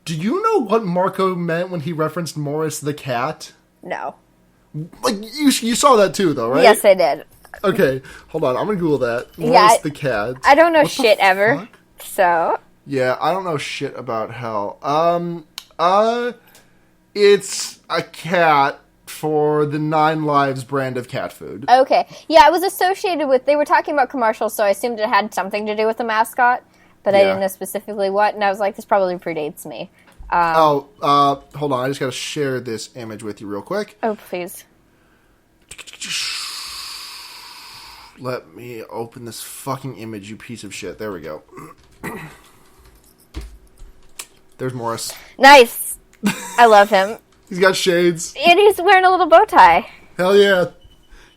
Speaker 1: Do you know what Marco meant when he referenced Morris the cat?
Speaker 2: No.
Speaker 1: Like, you saw that too, though, right?
Speaker 2: Yes, I did.
Speaker 1: Okay, hold on. I'm gonna Google that. Morris the cat.
Speaker 2: I don't know shit ever,
Speaker 1: fuck?
Speaker 2: So...
Speaker 1: Yeah, I don't know shit about hell. It's a cat for the 9 Lives brand of cat food.
Speaker 2: Okay. Yeah, it was associated with... They were talking about commercials, so I assumed it had something to do with the mascot, but I didn't know specifically what, and I was like, this probably predates me.
Speaker 1: Hold on. I just gotta share this image with you real quick.
Speaker 2: Oh, please.
Speaker 1: Let me open this fucking image, you piece of shit. There we go. There's Morris.
Speaker 2: Nice. I love him.
Speaker 1: He's got shades.
Speaker 2: And he's wearing a little bow tie.
Speaker 1: Hell yeah.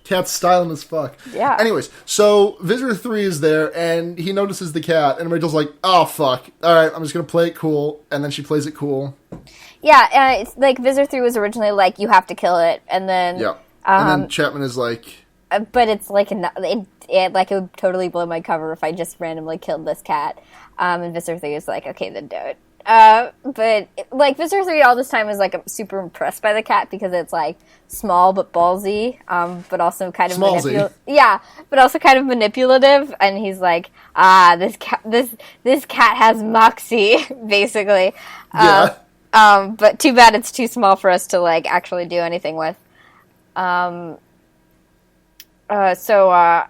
Speaker 1: Cat's styling as fuck.
Speaker 2: Yeah.
Speaker 1: Anyways, so Visitor 3 is there, and he notices the cat, and Rachel's like, oh, fuck. All right, I'm just going to play it cool. And then she plays it cool.
Speaker 2: Yeah, it's like Visitor 3 was originally like, you have to kill it. And then...
Speaker 1: Yeah. And then Chapman is like...
Speaker 2: But it's like, it would totally blow my cover if I just randomly killed this cat. And Visitor 3 is like, okay, then do it. But, like, Visitor 3 all this time is, like, I'm super impressed by the cat because it's, like, small but ballsy, but also kind of manipulative. Yeah, but also kind of manipulative, and he's like, this cat has moxie, basically.
Speaker 1: Yeah.
Speaker 2: But too bad it's too small for us to, like, actually do anything with. So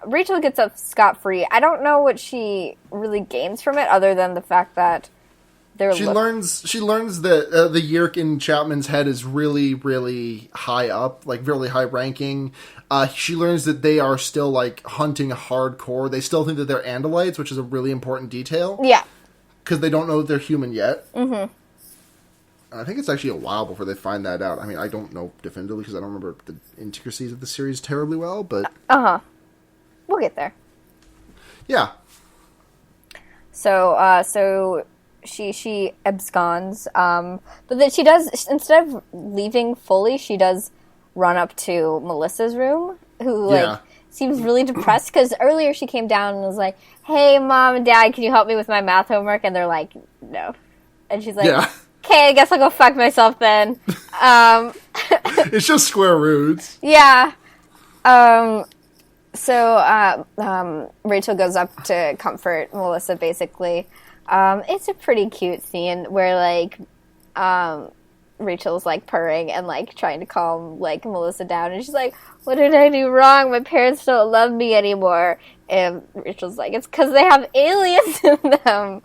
Speaker 2: Rachel gets up scot-free. I don't know what she really gains from it, other than the fact that She
Speaker 1: learns that the Yeerk in Chapman's head is really, really high up, like really high ranking. She learns that they are still like hunting hardcore. They still think that they're Andalites, which is a really important detail.
Speaker 2: Yeah.
Speaker 1: Because they don't know that they're human yet.
Speaker 2: Mm-hmm.
Speaker 1: I think it's actually a while before they find that out. I mean, I don't know definitively because I don't remember the intricacies of the series terribly well, but...
Speaker 2: We'll get there.
Speaker 1: Yeah.
Speaker 2: So she absconds, but then she does, instead of leaving fully, she does run up to Melissa's room, who, like, seems really depressed, because earlier she came down and was like, hey, Mom and Dad, can you help me with my math homework? And they're like, no. And she's like, okay, I guess I'll go fuck myself then.
Speaker 1: It's just square roots.
Speaker 2: Yeah. So Rachel goes up to comfort Melissa, basically. It's a pretty cute scene where, like, Rachel's, like, purring and, like, trying to calm, like, Melissa down. And she's like, what did I do wrong? My parents don't love me anymore. And Rachel's like, it's because they have aliens in them.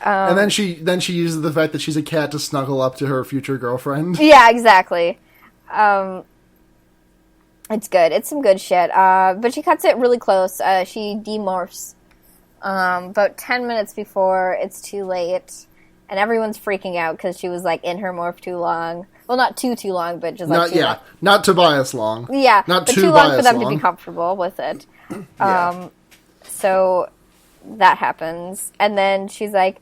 Speaker 1: And then she uses the fact that she's a cat to snuggle up to her future girlfriend.
Speaker 2: Yeah, exactly. It's good. It's some good shit. But she cuts it really close. She demorphs about 10 minutes before it's too late. And everyone's freaking out because she was, like, in her morph too long. Well, not too long, but just, like, long.
Speaker 1: Not Tobias long.
Speaker 2: Yeah,
Speaker 1: not
Speaker 2: but
Speaker 1: too
Speaker 2: long
Speaker 1: bias
Speaker 2: for them
Speaker 1: long.
Speaker 2: to be comfortable with it.
Speaker 1: Yeah.
Speaker 2: So that happens. And then she's like...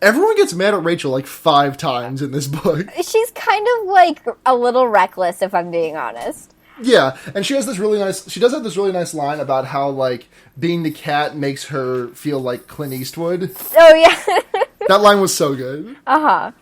Speaker 1: Everyone gets mad at Rachel, like, 5 times in this book.
Speaker 2: She's kind of, like, a little reckless, if I'm being honest.
Speaker 1: Yeah, and she does have this really nice line about how, like, being the cat makes her feel like Clint Eastwood.
Speaker 2: Oh, yeah.
Speaker 1: That line was so good.
Speaker 2: Yeah,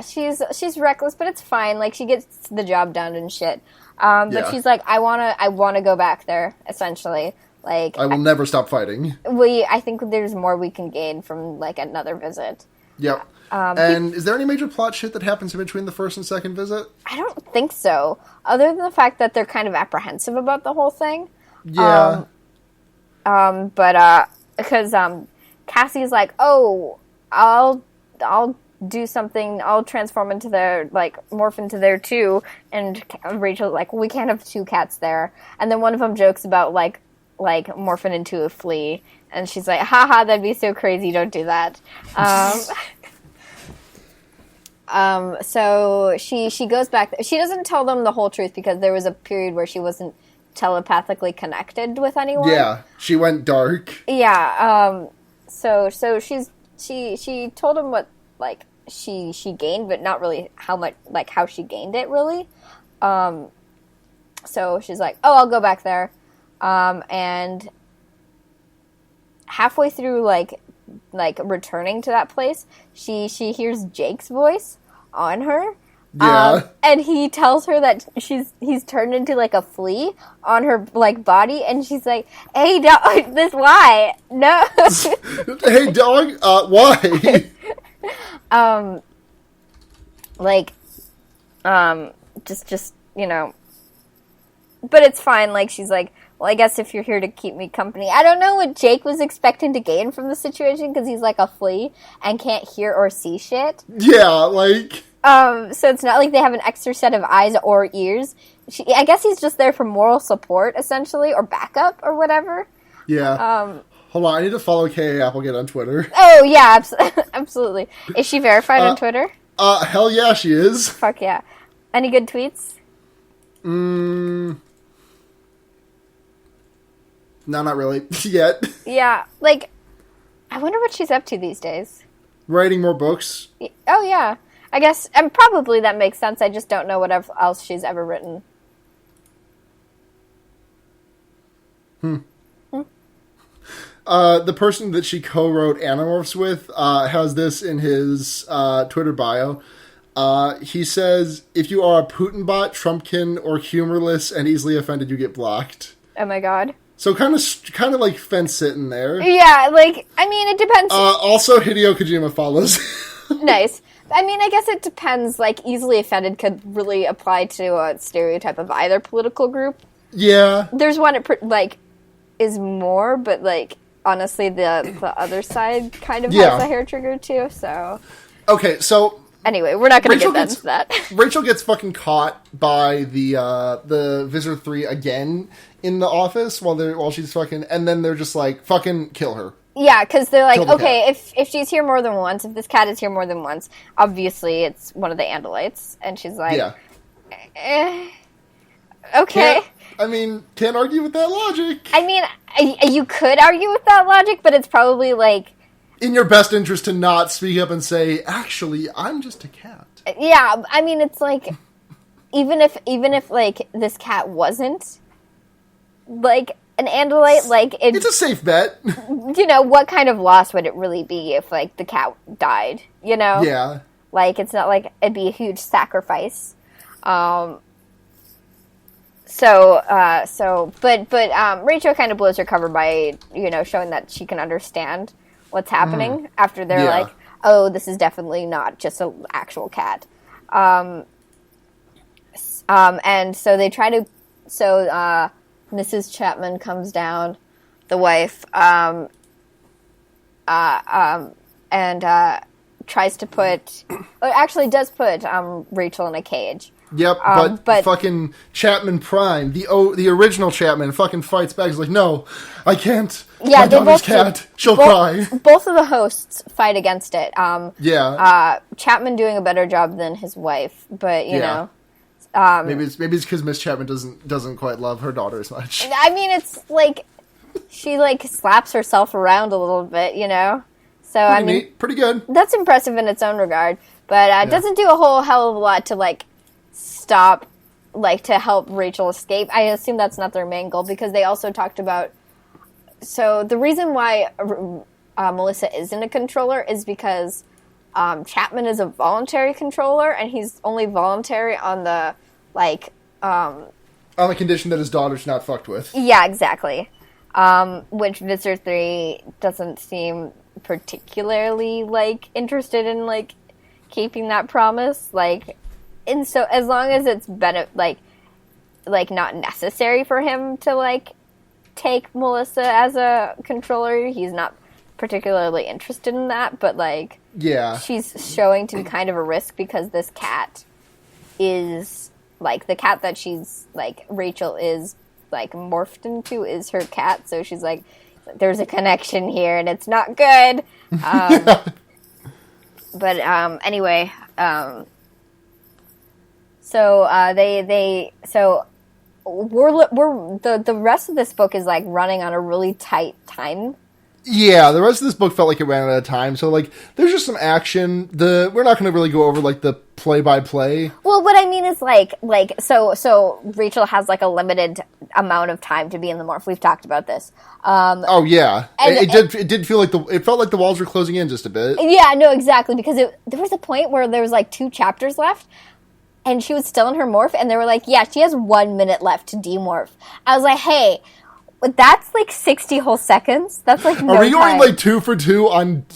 Speaker 2: she's reckless, but it's fine. Like, she gets the job done and shit. But she's like, I wanna go back there, essentially. Like,
Speaker 1: I will never stop fighting.
Speaker 2: I think there's more we can gain from, like, another visit.
Speaker 1: Yep. And is there any major plot shit that happens in between the first and second visit?
Speaker 2: I don't think so. Other than the fact that they're kind of apprehensive about the whole thing.
Speaker 1: Yeah.
Speaker 2: But because Cassie's like, oh, I'll do something. I'll transform into their, like, morph into there too. And Rachel's like, well, we can't have 2 cats there. And then one of them jokes about like morphing into a flea. And she's like, haha, that'd be so crazy, don't do that. So she goes back. She doesn't tell them the whole truth because there was a period where she wasn't telepathically connected with anyone.
Speaker 1: Yeah, she went dark.
Speaker 2: Yeah. So she told him what, like, she gained, but not really how much, like, how she gained it really. So she's like, oh, I'll go back there. And halfway through, like returning to that place, she hears Jake's voice on her.
Speaker 1: Yeah.
Speaker 2: And he tells her that he's turned into, like, a flea on her, like, body, and she's like, hey, dog, why? No.
Speaker 1: Hey, dog, why?
Speaker 2: Just, you know, but it's fine. Like, she's like, well, I guess if you're here to keep me company. I don't know what Jake was expecting to gain from the situation, because he's like a flea and can't hear or see shit.
Speaker 1: Yeah, like...
Speaker 2: So it's not like they have an extra set of eyes or ears. I guess he's just there for moral support, essentially, or backup, or whatever.
Speaker 1: Yeah. Hold on, I need to follow K.A. Applegate on Twitter.
Speaker 2: Oh, yeah, absolutely. Is she verified on Twitter?
Speaker 1: Hell yeah, she is.
Speaker 2: Fuck yeah. Any good tweets?
Speaker 1: No, not really. Yet.
Speaker 2: Yeah, like, I wonder what she's up to these days.
Speaker 1: Writing more books.
Speaker 2: Oh, yeah. I guess, and probably that makes sense. I just don't know what else she's ever written.
Speaker 1: The person that she co-wrote Animorphs with has this in his Twitter bio. He says, if you are a Putin bot, Trumpkin, or humorless and easily offended, you get blocked.
Speaker 2: Oh my god.
Speaker 1: So kind of like fence-sitting there.
Speaker 2: Yeah, like, I mean, it depends.
Speaker 1: Also, Hideo Kojima follows.
Speaker 2: Nice. I mean, I guess it depends. Like, easily offended could really apply to a stereotype of either political group.
Speaker 1: Yeah.
Speaker 2: There's one that, is more, but, honestly, the other side kind of has a hair trigger, too, so...
Speaker 1: Okay, so...
Speaker 2: Anyway, we're not going to get into that.
Speaker 1: Rachel gets fucking caught by the Visitor 3 again in the office while she's fucking... And then they're just like, fucking kill her.
Speaker 2: Yeah, because they're like, okay,
Speaker 1: cat.
Speaker 2: if she's here more than once, if this cat is here more than once, obviously it's one of the Andalites. And she's like, okay.
Speaker 1: Can't argue with that logic.
Speaker 2: I mean, you could argue with that logic, but it's probably
Speaker 1: in your best interest to not speak up and say, actually, I'm just a cat.
Speaker 2: Yeah, I mean, it's even if this cat wasn't, an Andalite,
Speaker 1: it's a safe bet.
Speaker 2: What kind of loss would it really be if, the cat died,
Speaker 1: Yeah.
Speaker 2: It's not like it'd be a huge sacrifice. But Rachel kind of blows her cover by, showing that she can understand what's happening after they're like, oh, this is definitely not just an actual cat. And so they try to, Mrs. Chapman comes down, the wife, and tries to does put Rachel in a cage.
Speaker 1: Yep, but fucking Chapman Prime, the original Chapman, fucking fights back. He's like, no, I can't.
Speaker 2: Yeah,
Speaker 1: my daughter's cat. She'll cry.
Speaker 2: Both of the hosts fight against it. Chapman doing a better job than his wife, but you know.
Speaker 1: Maybe it's because Miss Chapman doesn't quite love her daughter as much.
Speaker 2: I mean, it's she slaps herself around a little bit, So
Speaker 1: neat. Pretty good.
Speaker 2: That's impressive in its own regard, but it doesn't do a whole hell of a lot to stop, to help Rachel escape. I assume that's not their main goal because they also talked about. So the reason why Melissa isn't a controller is because Chapman is a voluntary controller, and he's only voluntary on the on
Speaker 1: the condition that his daughter's not fucked with.
Speaker 2: Yeah, exactly. Which Visitor 3 doesn't seem particularly interested in keeping that promise. And so as long as it's been not necessary for him to take Melissa as a controller, he's not particularly interested in that, but she's showing to be kind of a risk because this cat is the cat that she's Rachel is morphed into is her cat, so she's there's a connection here and it's not good. But anyway, so the rest of this book is running on a really tight time.
Speaker 1: Yeah, the rest of this book felt like it ran out of time. So there's just some action. We're not going to really go over the play by play.
Speaker 2: Well, what I mean is so Rachel has a limited amount of time to be in the morph. We've talked about this.
Speaker 1: Oh yeah, it did feel it felt like the walls were closing in just a bit.
Speaker 2: Yeah, no, exactly, because there was a point where there was 2 chapters left. And she was still in her morph, and they were yeah, she has 1 minute left to demorph. I was like, hey, that's 60 whole seconds. That's no
Speaker 1: Are we
Speaker 2: time.
Speaker 1: going 2 for 2 on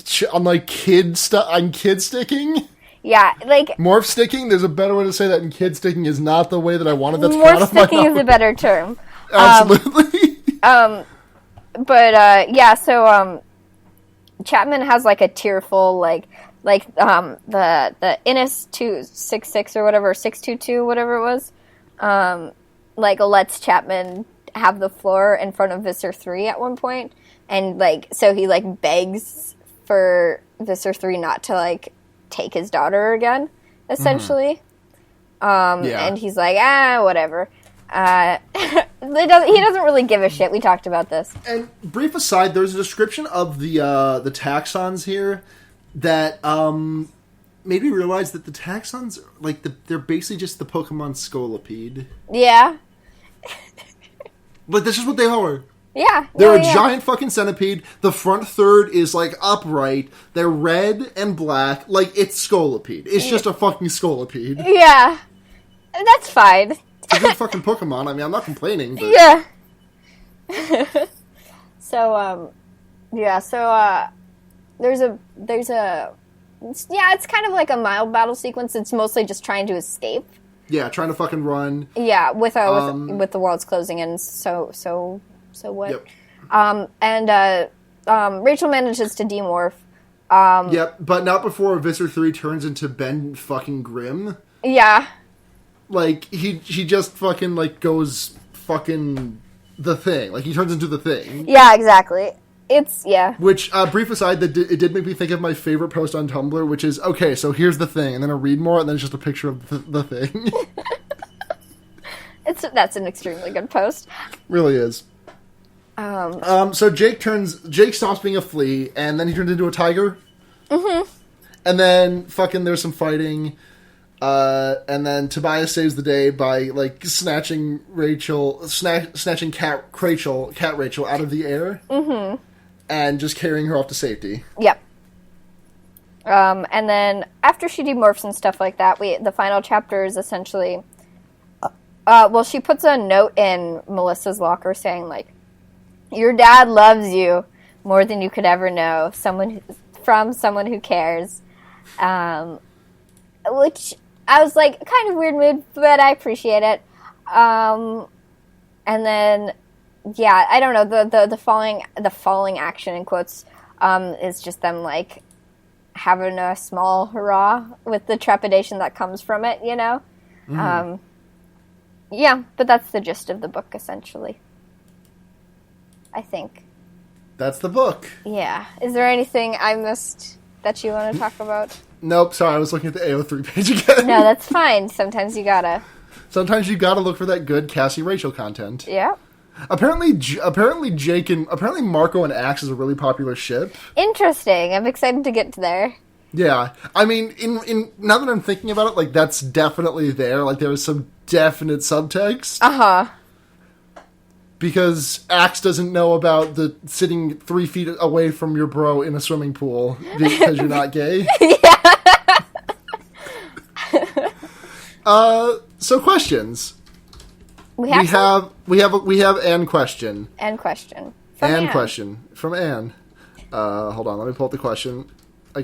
Speaker 1: kid sticking?
Speaker 2: Yeah,
Speaker 1: morph sticking. There's a better way to say that, and kid sticking is not the way that I wanted that to come
Speaker 2: morph
Speaker 1: out of my mouth.
Speaker 2: sticking is a better term.
Speaker 1: Absolutely.
Speaker 2: So Chapman has a tearful the Innis 266 or whatever, 622, whatever it was, lets Chapman have the floor in front of Visser 3 at one point, and so he begs for Visser 3 not to take his daughter again, essentially. And he's like, whatever. He doesn't really give a shit. We talked about this.
Speaker 1: And brief aside, there's a description of the taxons here that made me realize that the taxons, like, they're basically just the Pokemon Scolipede.
Speaker 2: Yeah.
Speaker 1: Like, that's just what they are.
Speaker 2: Yeah.
Speaker 1: They're a giant fucking centipede. The front third is, like, upright. They're red and black. Like, it's Scolipede. It's just a fucking Scolipede.
Speaker 2: Yeah. That's fine.
Speaker 1: It's a good fucking Pokemon. I mean, I'm not complaining, but...
Speaker 2: Yeah. There's a... Yeah, it's kind of like a mild battle sequence. It's mostly just trying to escape.
Speaker 1: Yeah, trying to fucking run.
Speaker 2: Yeah, with the world's closing in, so what?
Speaker 1: Yep.
Speaker 2: Rachel manages to demorph.
Speaker 1: Yep, but not before Visser 3 turns into Ben fucking Grimm.
Speaker 2: Yeah.
Speaker 1: Like, he just fucking, like, goes fucking the Thing. Like, he turns into the Thing.
Speaker 2: Yeah, exactly.
Speaker 1: Which, brief aside, it did make me think of my favorite post on Tumblr, which is, okay, so here's the Thing, and then I read more, and then it's just a picture of the Thing.
Speaker 2: That's an extremely good post.
Speaker 1: Really is. So Jake stops being a flea, and then he turns into a tiger.
Speaker 2: Mm-hmm.
Speaker 1: And then fucking there's some fighting, and then Tobias saves the day by, like, snatching Cat Rachel out of the air. Mm-hmm. And just carrying her off to safety.
Speaker 2: Yep. And then after she demorphs and stuff like that, the final chapter is essentially... she puts a note in Melissa's locker saying, like, your dad loves you more than you could ever know. From someone who cares. Which I was like, kind of weird mood, but I appreciate it. And then... Yeah, I don't know, the falling action in quotes is just them, like, having a small hurrah with the trepidation that comes from it, you know? Mm. Yeah, but that's the gist of the book, essentially. I think.
Speaker 1: That's the book.
Speaker 2: Yeah. Is there anything I missed that you want to talk about?
Speaker 1: Nope, sorry, I was looking at the AO3 page again.
Speaker 2: No, that's fine. Sometimes you gotta
Speaker 1: look for that good Cassie Rachel content.
Speaker 2: Yeah.
Speaker 1: Apparently Marco and Axe is a really popular ship.
Speaker 2: Interesting. I'm excited to get to there.
Speaker 1: Yeah. I mean, in now that I'm thinking about it, like, that's definitely there. Like, there is some definite subtext.
Speaker 2: Uh-huh.
Speaker 1: Because Axe doesn't know about the sitting 3 feet away from your bro in a swimming pool because you're not gay.
Speaker 2: Yeah.
Speaker 1: So questions. We have an question.
Speaker 2: An question.
Speaker 1: From Anne. Hold on, let me pull up the question. I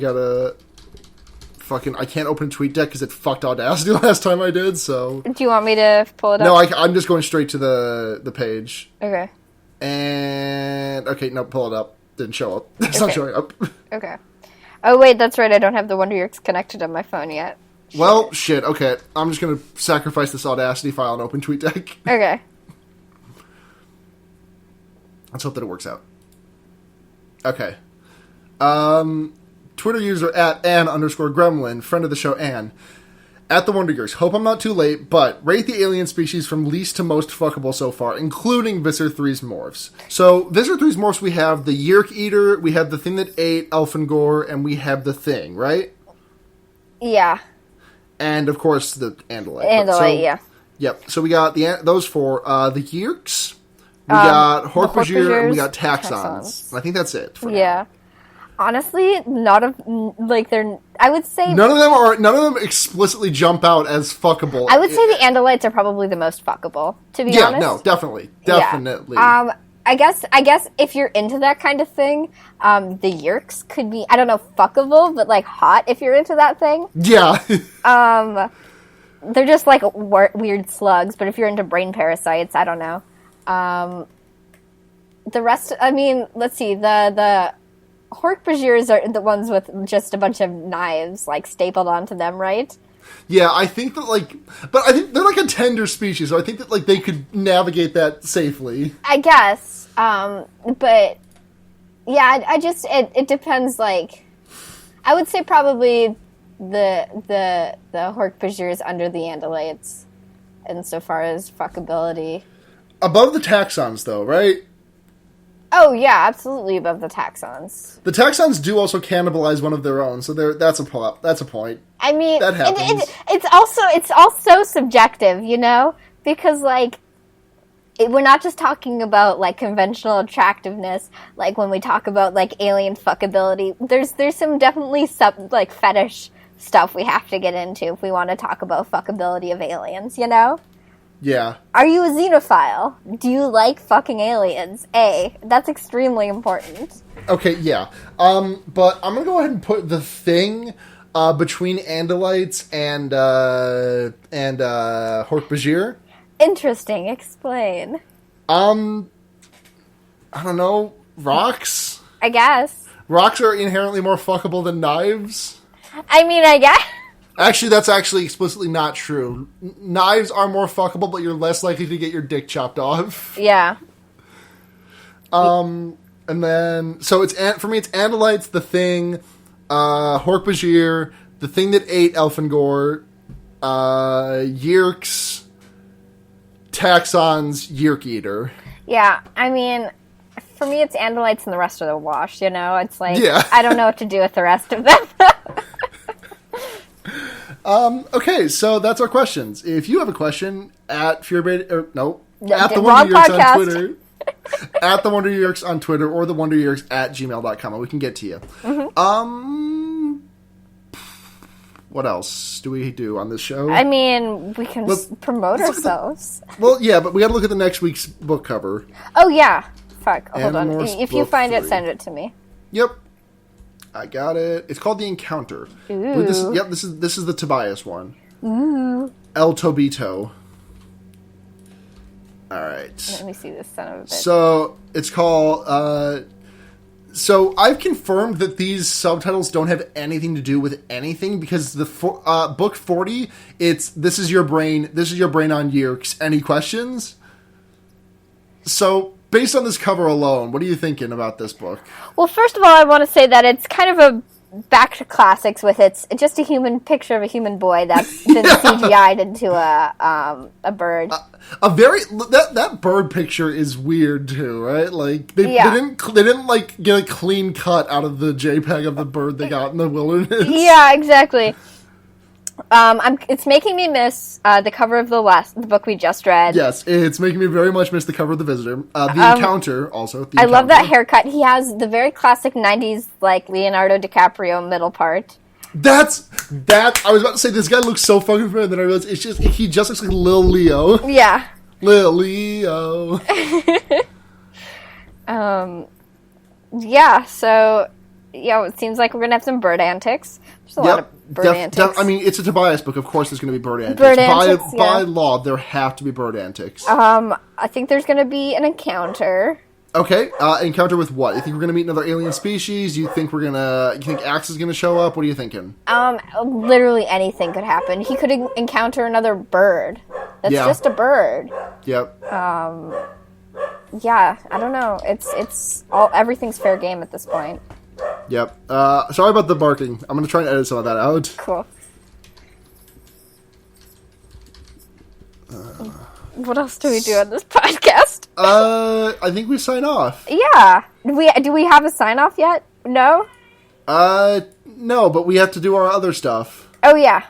Speaker 1: can't open TweetDeck because it fucked Audacity last time I did, so...
Speaker 2: Do you want me to pull it up?
Speaker 1: No, I'm just going straight to the page.
Speaker 2: Okay.
Speaker 1: And... Okay, no, pull it up. Didn't show up. It's not showing up.
Speaker 2: Okay. Oh, wait, that's right, I don't have the WonderYorks connected on my phone yet. Shit.
Speaker 1: Well, shit, okay. I'm just going to sacrifice this Audacity file and open TweetDeck.
Speaker 2: Okay.
Speaker 1: Let's hope that it works out. Okay. Twitter user at Ann_Gremlin, friend of the show Ann. At the WonderYorks, hope I'm not too late, but rate the alien species from least to most fuckable so far, including Visser 3's morphs. So, Visser 3's morphs, we have the Yeerk Eater, we have the thing that ate Elfangor, and we have the Thing, right?
Speaker 2: Yeah.
Speaker 1: And, of course, the Andalite.
Speaker 2: Andalite, yeah.
Speaker 1: Yep. So we got those four. The Yeerks, we got Hork-Bajir, and we got Taxons. I think that's it.
Speaker 2: Yeah. Honestly, I would say...
Speaker 1: None of them explicitly jump out as fuckable.
Speaker 2: I would say the Andalites are probably the most fuckable, to be honest.
Speaker 1: Yeah, no, definitely. Definitely.
Speaker 2: Yeah. I guess if you're into that kind of thing, the Yeerks could be, I don't know, fuckable, but, like, hot if you're into that thing.
Speaker 1: Yeah.
Speaker 2: They're just, like, weird slugs, but if you're into brain parasites, I don't know. The rest, I mean, let's see, the Hork-Bajirs are the ones with just a bunch of knives, like, stapled onto them, right?
Speaker 1: Yeah, I think that, like... But I think they're, like, a tender species, so I think that, like, they could navigate that safely.
Speaker 2: I guess. But, yeah, it depends, like... I would say probably the Hork-Bajirs under the Andalites, insofar as fuckability.
Speaker 1: Above the taxons, though, right?
Speaker 2: Oh yeah, absolutely above the taxons.
Speaker 1: The taxons do also cannibalize one of their own, so that's a point.
Speaker 2: I mean,
Speaker 1: that happens.
Speaker 2: It's also subjective, you know, because like we're not just talking about like conventional attractiveness. Like when we talk about like alien fuckability, there's some definitely like fetish stuff we have to get into if we want to talk about fuckability of aliens, you know.
Speaker 1: Yeah.
Speaker 2: Are you a xenophile? Do you like fucking aliens? That's extremely important.
Speaker 1: Okay, yeah. But I'm gonna go ahead and put the thing between Andalites and Hork-Bajir.
Speaker 2: Interesting. Explain.
Speaker 1: I don't know. Rocks?
Speaker 2: I guess.
Speaker 1: Rocks are inherently more fuckable than knives?
Speaker 2: I mean, I guess.
Speaker 1: Actually, that's actually explicitly not true. Knives are more fuckable, but you're less likely to get your dick chopped off.
Speaker 2: Yeah.
Speaker 1: And then, so for me, it's Andalites, the Thing, Hork-Bajir, the Thing that ate Elfangor, Yeerks, Taxons, Yeerk Eater.
Speaker 2: Yeah, I mean, for me, it's Andalites and the rest of the wash, you know? It's like,
Speaker 1: yeah.
Speaker 2: I don't know what to do with the rest of them.
Speaker 1: Okay, so that's our questions. If you have a question, at Fearbait, at the
Speaker 2: Wrong
Speaker 1: Wonder Yeerks
Speaker 2: podcast.
Speaker 1: on Twitter, at the Wonder Yeerks on Twitter, or the Wonder Yeerks at gmail.com, and we can get to you.
Speaker 2: Mm-hmm.
Speaker 1: What else do we do on this show?
Speaker 2: I mean, we can promote ourselves.
Speaker 1: Well, yeah, but we got to look at the next week's book cover.
Speaker 2: Oh, yeah. Fuck, hold on.
Speaker 1: Animorphs
Speaker 2: If you
Speaker 1: book
Speaker 2: find
Speaker 1: 3.
Speaker 2: it, send it to me.
Speaker 1: Yep. I got it. It's called The Encounter.
Speaker 2: Ooh.
Speaker 1: This is the Tobias one.
Speaker 2: Ooh.
Speaker 1: El Tobito. All right.
Speaker 2: Let me see this son of a bitch.
Speaker 1: So it's called. So I've confirmed that these subtitles don't have anything to do with anything because the book 40. It's this is your brain. This is your brain on Yeerks. Any questions? So based on this cover alone, what are you thinking about this book?
Speaker 2: Well, first of all, I want to say that it's kind of a back to classics with it's just a human picture of a human boy that's been CGI'd into a bird.
Speaker 1: That bird picture is weird too, right? Like they didn't like get a clean cut out of the JPEG of the bird they got in the wilderness.
Speaker 2: Yeah, exactly. It's making me miss the cover of the book we just read.
Speaker 1: Yes, it's making me very much miss the cover of The Visitor. The Encounter, also.
Speaker 2: I love that haircut. He has the very classic 90s, like, Leonardo DiCaprio middle part.
Speaker 1: I was about to say, this guy looks so fucking familiar, then I realized he just looks like Lil Leo.
Speaker 2: Yeah.
Speaker 1: Lil Leo.
Speaker 2: Yeah, so, yeah, it seems like we're going to have some bird antics. There's a lot of bird antics.
Speaker 1: I mean, it's a Tobias book. Of course there's going to be bird antics. By law, there have to be bird antics.
Speaker 2: I think there's going to be an encounter.
Speaker 1: Okay, encounter with what? You think we're going to meet another alien species? You think Axe is going to show up? What are you thinking?
Speaker 2: Literally anything could happen. He could encounter another bird. That's just a bird.
Speaker 1: Yep.
Speaker 2: Yeah, I don't know. Everything's fair game at this point.
Speaker 1: Yep. Sorry about the barking. I'm going to try and edit some of that out.
Speaker 2: Cool. What else do we do on this podcast?
Speaker 1: I think we sign off.
Speaker 2: Yeah. Do we have a sign off yet? No?
Speaker 1: No, but we have to do our other stuff.
Speaker 2: Oh, yeah.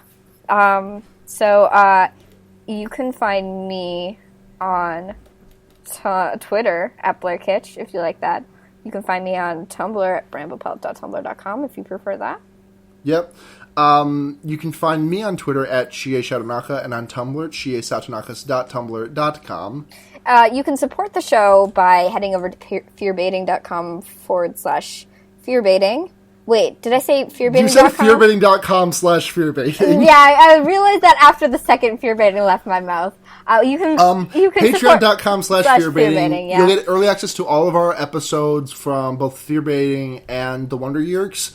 Speaker 2: So, you can find me on Twitter at Blair Kitsch, if you like that. You can find me on Tumblr at bramblepelt.tumblr.com if you prefer that.
Speaker 1: Yep. You can find me on Twitter at Chie Shatonaka and on Tumblr at chiesatonakas.tumblr.com.
Speaker 2: You can support the show by heading over to fearbaiting.com/fearbaiting. Wait, did I say fearbaiting.com?
Speaker 1: You said fearbaiting.com/fearbaiting.
Speaker 2: Yeah, I realized that after the second fearbaiting left my mouth. You can
Speaker 1: Patreon.com/fearbaiting.
Speaker 2: Yeah.
Speaker 1: You'll get early access to all of our episodes from both Fearbaiting and the Wonder Yeerks.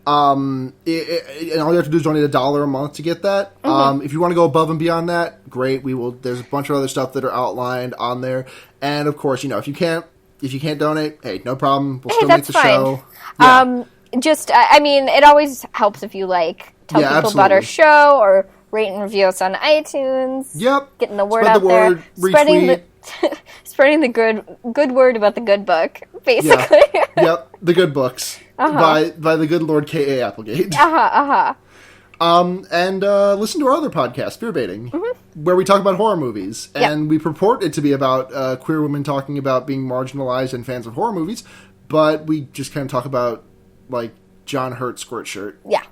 Speaker 1: And all you have to do is donate $1 a month to get that.
Speaker 2: Mm-hmm.
Speaker 1: If you want to go above and beyond that, great. There's a bunch of other stuff that are outlined on there. And of course, if you can't donate, hey, no problem. We'll still make the show.
Speaker 2: Yeah. It always helps if you tell people about our show, or rate and review us on iTunes.
Speaker 1: Yep.
Speaker 2: Getting the word out there. Spreading the good word about the good book, basically.
Speaker 1: Yeah. Yep. The good books. By the good Lord K.A. Applegate. And listen to our other podcast, Fear Baiting, where we talk about horror movies. And we purport it to be about queer women talking about being marginalized and fans of horror movies, but we just kind of talk about, like, John Hurt Squirt Shirt.
Speaker 2: Yeah.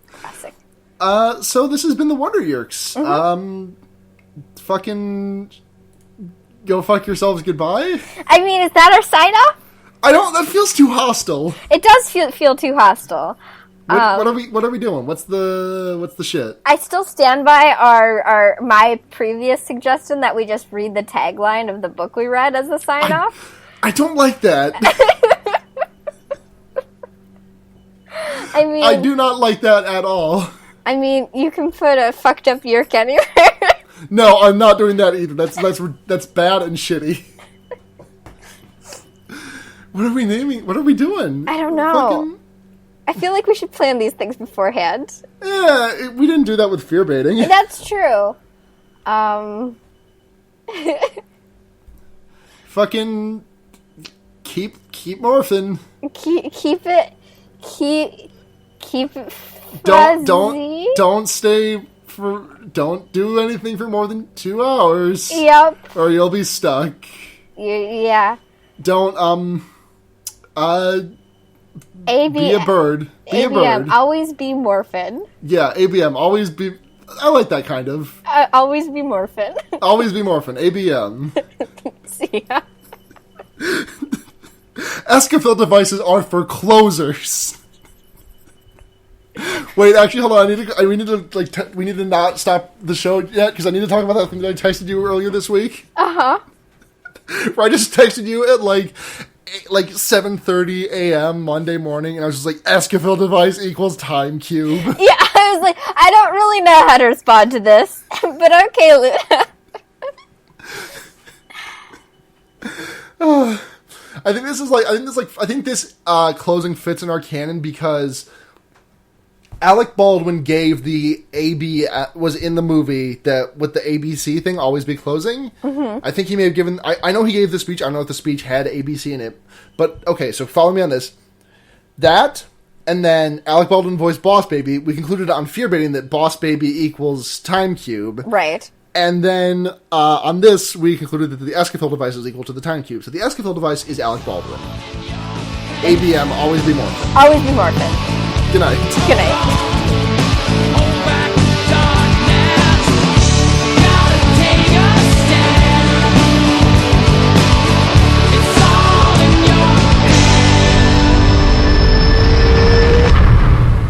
Speaker 2: Classic.
Speaker 1: So this has been the Wonder Yerks. Fucking go fuck yourselves goodbye.
Speaker 2: I mean, is that our sign-off?
Speaker 1: That feels too hostile.
Speaker 2: It does feel too hostile.
Speaker 1: What are we doing? What's the shit?
Speaker 2: I still stand by my previous suggestion that we just read the tagline of the book we read as a sign-off.
Speaker 1: I don't like that.
Speaker 2: I mean,
Speaker 1: I do not like that at all.
Speaker 2: I mean, you can put a fucked up yerk anywhere.
Speaker 1: No, I'm not doing that either. That's bad and shitty. What are we naming? What are we doing?
Speaker 2: I don't know. I feel like we should plan these things beforehand.
Speaker 1: Yeah, we didn't do that with Fear Baiting.
Speaker 2: That's true.
Speaker 1: Fucking keep morphing.
Speaker 2: Keep it fuzzy.
Speaker 1: Don't do anything for more than 2 hours.
Speaker 2: Yep.
Speaker 1: Or you'll be stuck.
Speaker 2: Yeah.
Speaker 1: Don't be a bird. Be
Speaker 2: ABM,
Speaker 1: a bird.
Speaker 2: always be morphin.
Speaker 1: Yeah, ABM, always be... I like that kind of.
Speaker 2: Always be morphin.
Speaker 1: Always be morphin. ABM.
Speaker 2: See ya.
Speaker 1: Escafil devices are for closers. Wait, actually, hold on. We need to not stop the show yet, because I need to talk about that thing that I texted you earlier this week. Where I just texted you at like 7:30 a.m. Monday morning, and I was just like, Escafil device equals time cube.
Speaker 2: Yeah, I was like, I don't really know how to respond to this, but okay, Luna.
Speaker 1: I think this closing fits in our canon because Alec Baldwin gave the was in the movie that with the ABC thing, always be closing. I think he may have given, I know he gave the speech, I don't know if the speech had ABC in it, but okay, so follow me on this. That, and then Alec Baldwin voiced Boss Baby, we concluded on Fear Baiting that Boss Baby equals Time Cube.
Speaker 2: Right.
Speaker 1: And then on this, we concluded that the Escafil device is equal to the Time Cube. So the Escafil device is Alec Baldwin. ABM, always be morphin.
Speaker 2: Always be morphin.
Speaker 1: Good night.
Speaker 2: Good night.